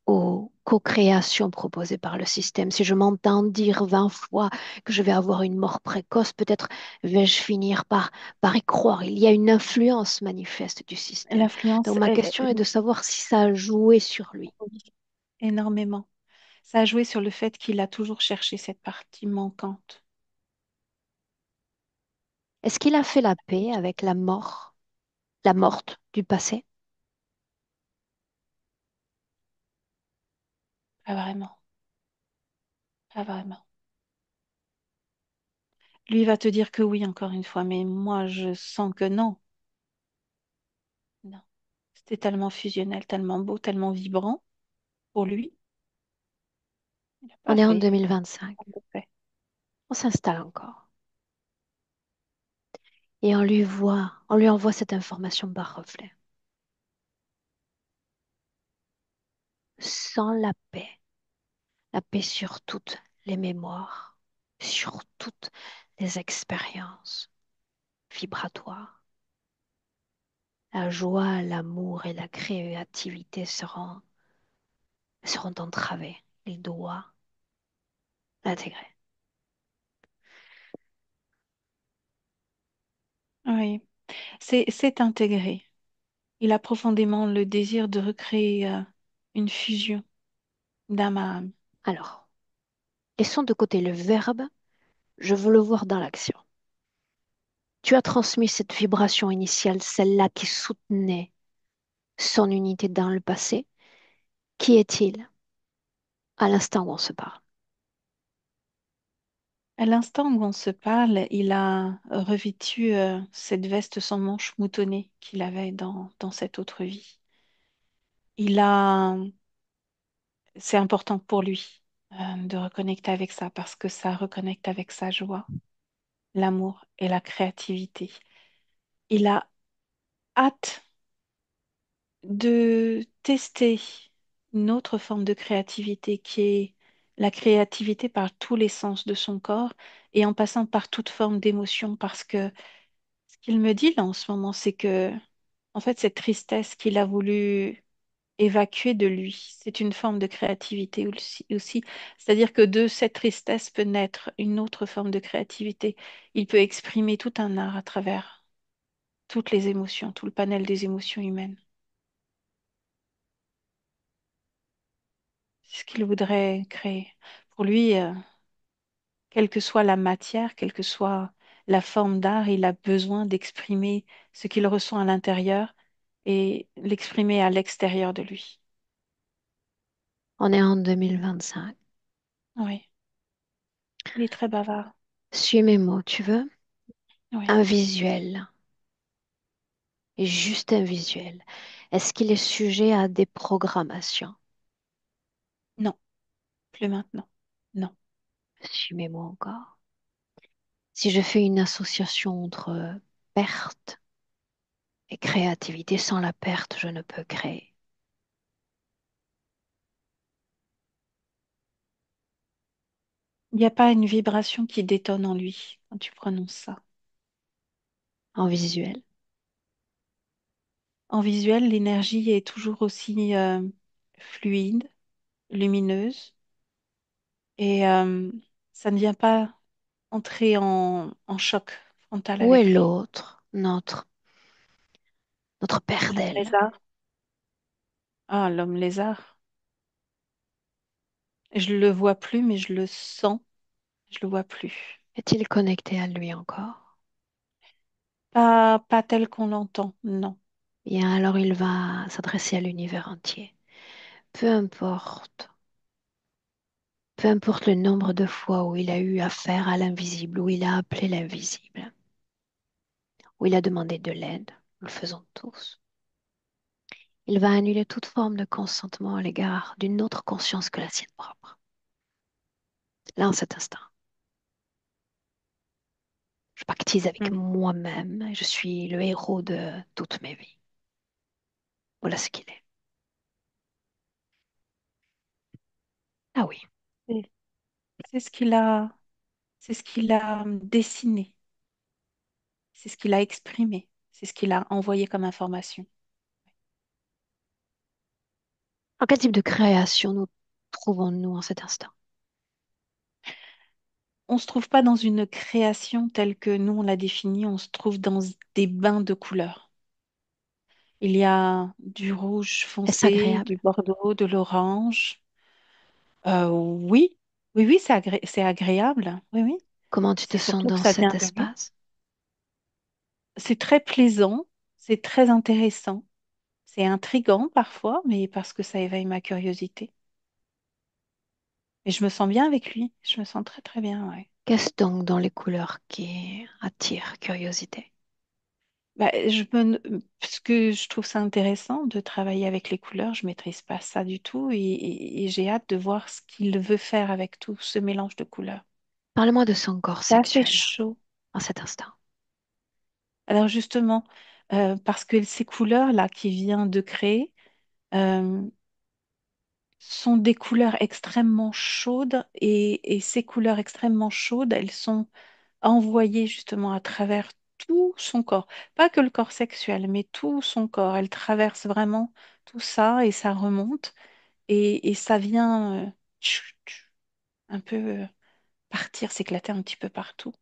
aux co-créations proposées par le système. Si je m'entends dire 20 fois que je vais avoir une mort précoce, peut-être vais-je finir par y croire. Il y a une influence manifeste du système. Donc L'influence, ma question est de savoir si ça a joué sur lui. oui, énormément. Ça a joué sur le fait qu'il a toujours cherché cette partie manquante. Est-ce qu'il a fait la paix avec la mort, la morte du passé? Pas vraiment, pas vraiment. Lui va te dire que oui, encore une fois, mais moi, je sens que non. Non. C'était tellement fusionnel, tellement beau, tellement vibrant pour lui. Il n'a On pas est en fait. 2025. Pas de fait. On s'installe encore. Et on lui envoie cette information par reflet. Sans la paix sur toutes les mémoires, sur toutes les expériences vibratoires. La joie, l'amour et la créativité seront entravés. Il doit l'intégrer. Oui, c'est intégré. Il a profondément le désir de recréer une fusion d'âme à âme. Alors, laissons de côté le verbe, je veux le voir dans l'action. Tu as transmis cette vibration initiale, celle-là qui soutenait son unité dans le passé. Qui est-il à l'instant où on se parle? À l'instant où on se parle, il a revêtu cette veste sans manches moutonnée qu'il avait dans cette autre vie. Il a, c'est important pour lui de reconnecter avec ça parce que ça reconnecte avec sa joie, l'amour et la créativité. Il a hâte de tester une autre forme de créativité qui est la créativité par tous les sens de son corps et en passant par toute forme d'émotion parce que ce qu'il me dit là en ce moment, c'est que en fait cette tristesse qu'il a voulu évacuer de lui, c'est une forme de créativité aussi. C'est-à-dire que de cette tristesse peut naître une autre forme de créativité. Il peut exprimer tout un art à travers toutes les émotions, tout le panel des émotions humaines. C'est ce qu'il voudrait créer. Pour lui, quelle que soit la matière, quelle que soit la forme d'art, il a besoin d'exprimer ce qu'il ressent à l'intérieur et l'exprimer à l'extérieur de lui. On est en 2025. Oui, il est très bavard. Suis mes mots, tu veux? Oui, Un visuel, et juste un visuel. Est-ce qu'il est sujet à des programmations? non, plus maintenant. Non. Suis mes mots encore. Si je fais une association entre perte et créativité, sans la perte, je ne peux créer. Il n'y a pas une vibration qui détonne en lui quand tu prononces ça. En visuel, En visuel, l'énergie est toujours aussi fluide, lumineuse Et ça ne vient pas entrer en choc frontal Où est avec lui. l'autre, notre père L'homme d'elle? lézard. Ah, l'homme lézard. Je le vois plus, mais je le sens. Je le vois plus. Est-il connecté à lui encore? Pas tel qu'on l'entend, non. Bien, alors il va s'adresser à l'univers entier. Peu importe, peu importe le nombre de fois où il a eu affaire à l'invisible, où il a appelé l'invisible, où il a demandé de l'aide, nous le faisons tous. Il va annuler toute forme de consentement à l'égard d'une autre conscience que la sienne propre. Là, en cet instant, je pactise avec Hmm. moi-même. Je suis le héros de toutes mes vies. Voilà ce qu'il est. Ah oui, C'est c'est ce qu'il a, c'est ce qu'il a dessiné, c'est ce qu'il a exprimé, c'est ce qu'il a envoyé comme information. en quel type de création nous trouvons-nous en cet instant? On ne se trouve pas dans une création telle que nous on l'a définie, on se trouve dans des bains de couleurs. Il y a du rouge Est-ce foncé, agréable? du bordeaux, de l'orange. Oui, oui, c'est agréable. Oui, oui. Comment tu te C'est sens surtout que dans ça cet vient de lui. espace? C'est très plaisant, c'est très intéressant, c'est intriguant parfois, mais parce que ça éveille ma curiosité. Et je me sens bien avec lui. Je me sens très très bien, ouais. Qu'est-ce donc dans les couleurs qui attire curiosité? Bah, parce que je trouve ça intéressant de travailler avec les couleurs, je maîtrise pas ça du tout et j'ai hâte de voir ce qu'il veut faire avec tout ce mélange de couleurs. Parle-moi de son corps C'est assez sexuel chaud. en cet instant. Alors justement, parce que ces couleurs-là qu'il vient de créer euh, sont des couleurs extrêmement chaudes et ces couleurs extrêmement chaudes, elles sont envoyées justement à travers tout son corps. Pas que le corps sexuel, mais tout son corps. Elles traversent vraiment tout ça et ça remonte et ça vient tchou, tchou, un peu partir, s'éclater un petit peu partout.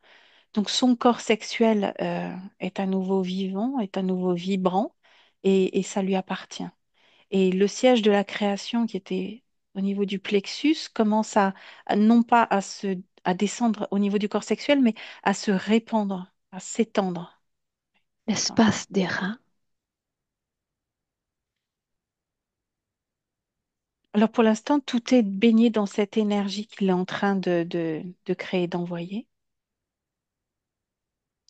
Donc son corps sexuel est à nouveau vivant, est à nouveau vibrant et ça lui appartient. Et le siège de la création qui était au niveau du plexus commence non pas à descendre au niveau du corps sexuel, mais à se répandre, à s'étendre. S'étendre. L'espace des reins, Alors pour l'instant, tout est baigné dans cette énergie qu'il est en train de créer, d'envoyer.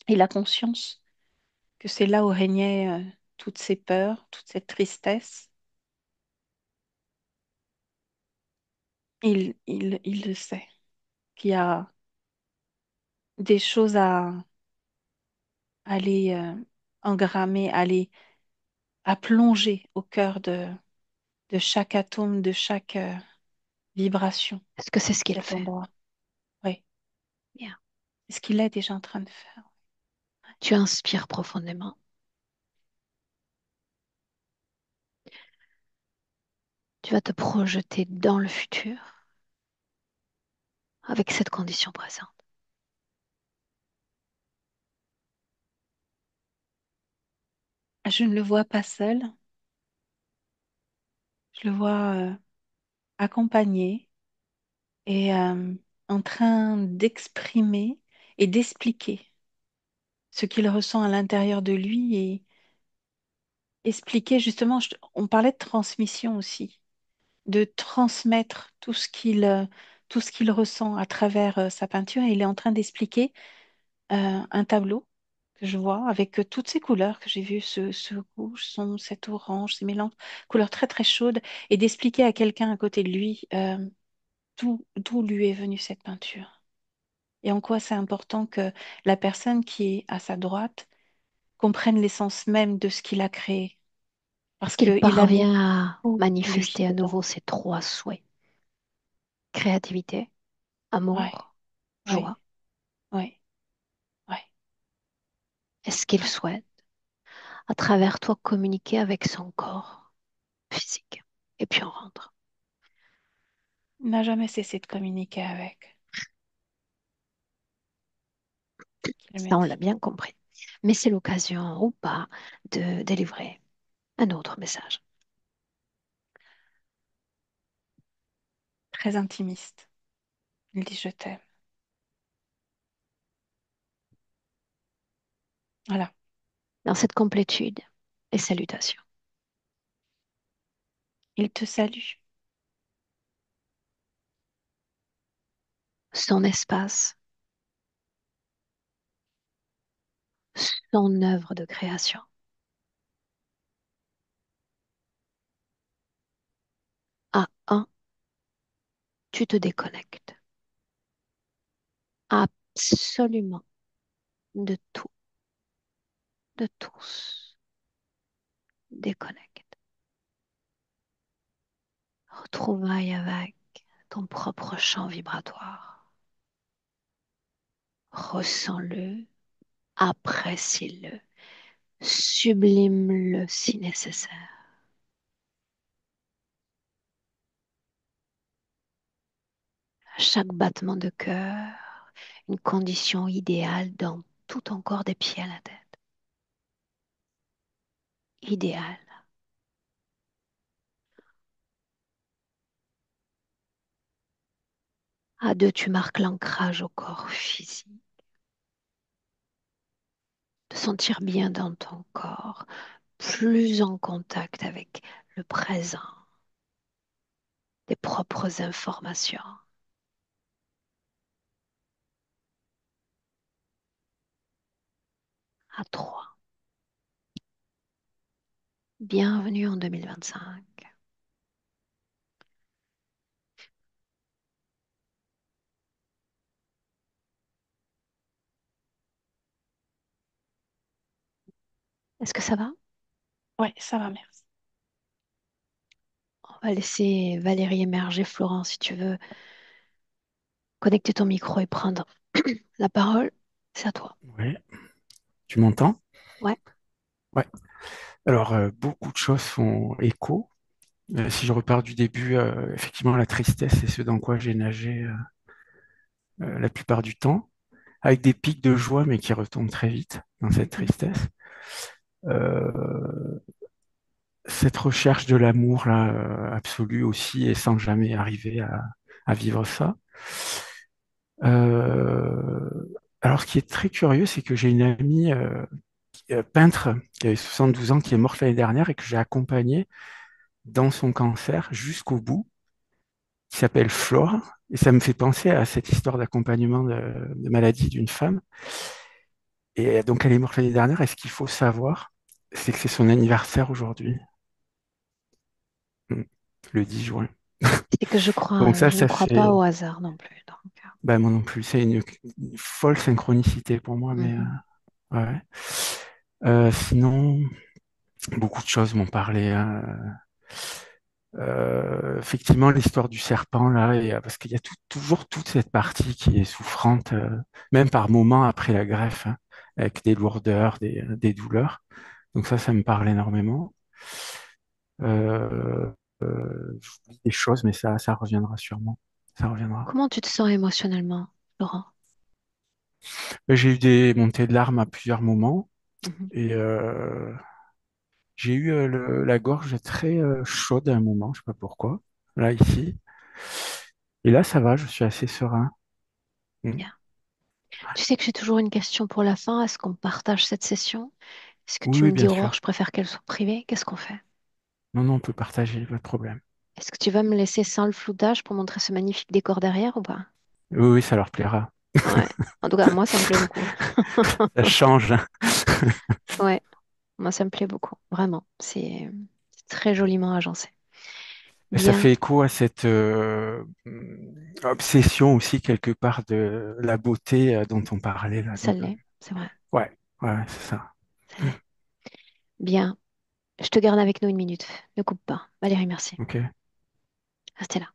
Il a conscience que c'est là où régnaient toutes ces peurs, toute cette tristesse. Il le sait, qu'il y a des choses à aller engrammer, à plonger au cœur de chaque atome, de chaque vibration, est-ce que c'est ce qu'il cet fait? endroit. Oui, Bien. c'est ce qu'il est déjà en train de faire. Tu inspires profondément. Tu vas te projeter dans le futur avec cette condition présente. Je ne le vois pas seul, je le vois accompagné et en train d'exprimer et d'expliquer ce qu'il ressent à l'intérieur de lui et expliquer justement, on parlait de transmission aussi, de transmettre tout ce qu'il ressent à travers sa peinture et il est en train d'expliquer un tableau que je vois avec toutes ces couleurs que j'ai vues, ce rouge, cet orange, ces mélanges, couleurs très très chaudes, et d'expliquer à quelqu'un à côté de lui d'où lui est venue cette peinture. Et en quoi c'est important que la personne qui est à sa droite comprenne l'essence même de ce qu'il a créé, Est-ce parce qu'il qu'il a mis parvient à tout lui manifester à dedans. nouveau ces trois souhaits? Créativité, Ouais, amour, ouais, joie. ouais, ouais. Est-ce qu'il souhaite, à travers toi, communiquer avec son corps physique? Et puis on rentre. n'a jamais cessé de communiquer avec. Il me Ça, on l'a dit, bien compris. Mais c'est l'occasion ou pas de délivrer un autre message. très intimiste. Il dit, je t'aime. Voilà. Dans cette complétude et salutations, Il te salue. son espace, son œuvre de création. À un, tu te déconnectes absolument de tout, de tous. Déconnecte. Retrouvaille avec ton propre champ vibratoire. Ressens-le, apprécie-le, sublime-le si nécessaire. Chaque battement de cœur, une condition idéale dans tout ton corps des pieds à la tête. Idéal. À deux, tu marques l'ancrage au corps physique. Te sentir bien dans ton corps, plus en contact avec le présent, tes propres informations. À trois. Bienvenue en 2025. Est-ce que ça va? Ouais, ça va, merci. On va laisser Valérie émerger. Florent, si tu veux connecter ton micro et prendre la parole, c'est à toi. Ouais. Tu m'entends? Ouais. Ouais. Alors, beaucoup de choses font écho. Si je repars du début, effectivement, la tristesse, c'est ce dans quoi j'ai nagé la plupart du temps, avec des pics de joie, mais qui retombent très vite dans cette Mhm. tristesse. Euh, cette recherche de l'amour là, absolu aussi, et sans jamais arriver à vivre ça. Euh, alors, ce qui est très curieux, c'est que j'ai une amie peintre qui avait 72 ans, qui est morte l'année dernière et que j'ai accompagnée dans son cancer jusqu'au bout, qui s'appelle Flore. Et ça me fait penser à cette histoire d'accompagnement de maladie d'une femme. Et donc, elle est morte l'année dernière. Et ce qu'il faut savoir, c'est que c'est son anniversaire aujourd'hui, Mm. le 10 juin. C'est que Donc ça, je ne ça crois pas fait, au hasard non plus. Donc, ben moi non plus, c'est une folle synchronicité pour moi, mais mhm. ouais. Sinon, beaucoup de choses m'ont parlé, hein. Effectivement, l'histoire du serpent, là, parce qu'il y a toujours toute cette partie qui est souffrante, même par moments après la greffe, hein, avec des lourdeurs, des douleurs. Donc ça me parle énormément. Euh, J'oublie des choses, mais ça reviendra sûrement. Ça reviendra. Comment tu te sens émotionnellement, Florent? J'ai eu des montées de larmes à plusieurs moments Mhm. et j'ai eu la gorge très chaude à un moment, je sais pas pourquoi, là, ici. Et là, ça va, je suis assez serein. Mm. Bien. Tu sais que j'ai toujours une question pour la fin. Est-ce qu'on partage cette session? Est-ce que Oui, tu oui, me dis, bien Aurore, sûr. je préfère qu'elle soit privée? Qu'est-ce qu'on fait? Non, non, on peut partager, pas de problème. Est-ce que tu vas me laisser sans le floutage pour montrer ce magnifique décor derrière ou pas? Oui, oui, ça leur plaira. Ouais. En tout cas, moi, ça me plaît beaucoup. Ça change, hein. Ouais, moi, ça me plaît beaucoup. Vraiment. C'est très joliment agencé. Et ça Bien, fait écho à cette obsession aussi, quelque part, de la beauté dont on parlait là. ça l'est. C'est vrai. Ouais, ouais, c'est ça. Ça l'est. Bien. Je te garde avec nous une minute. Ne coupe pas. Valérie, merci. Ok. Restez là.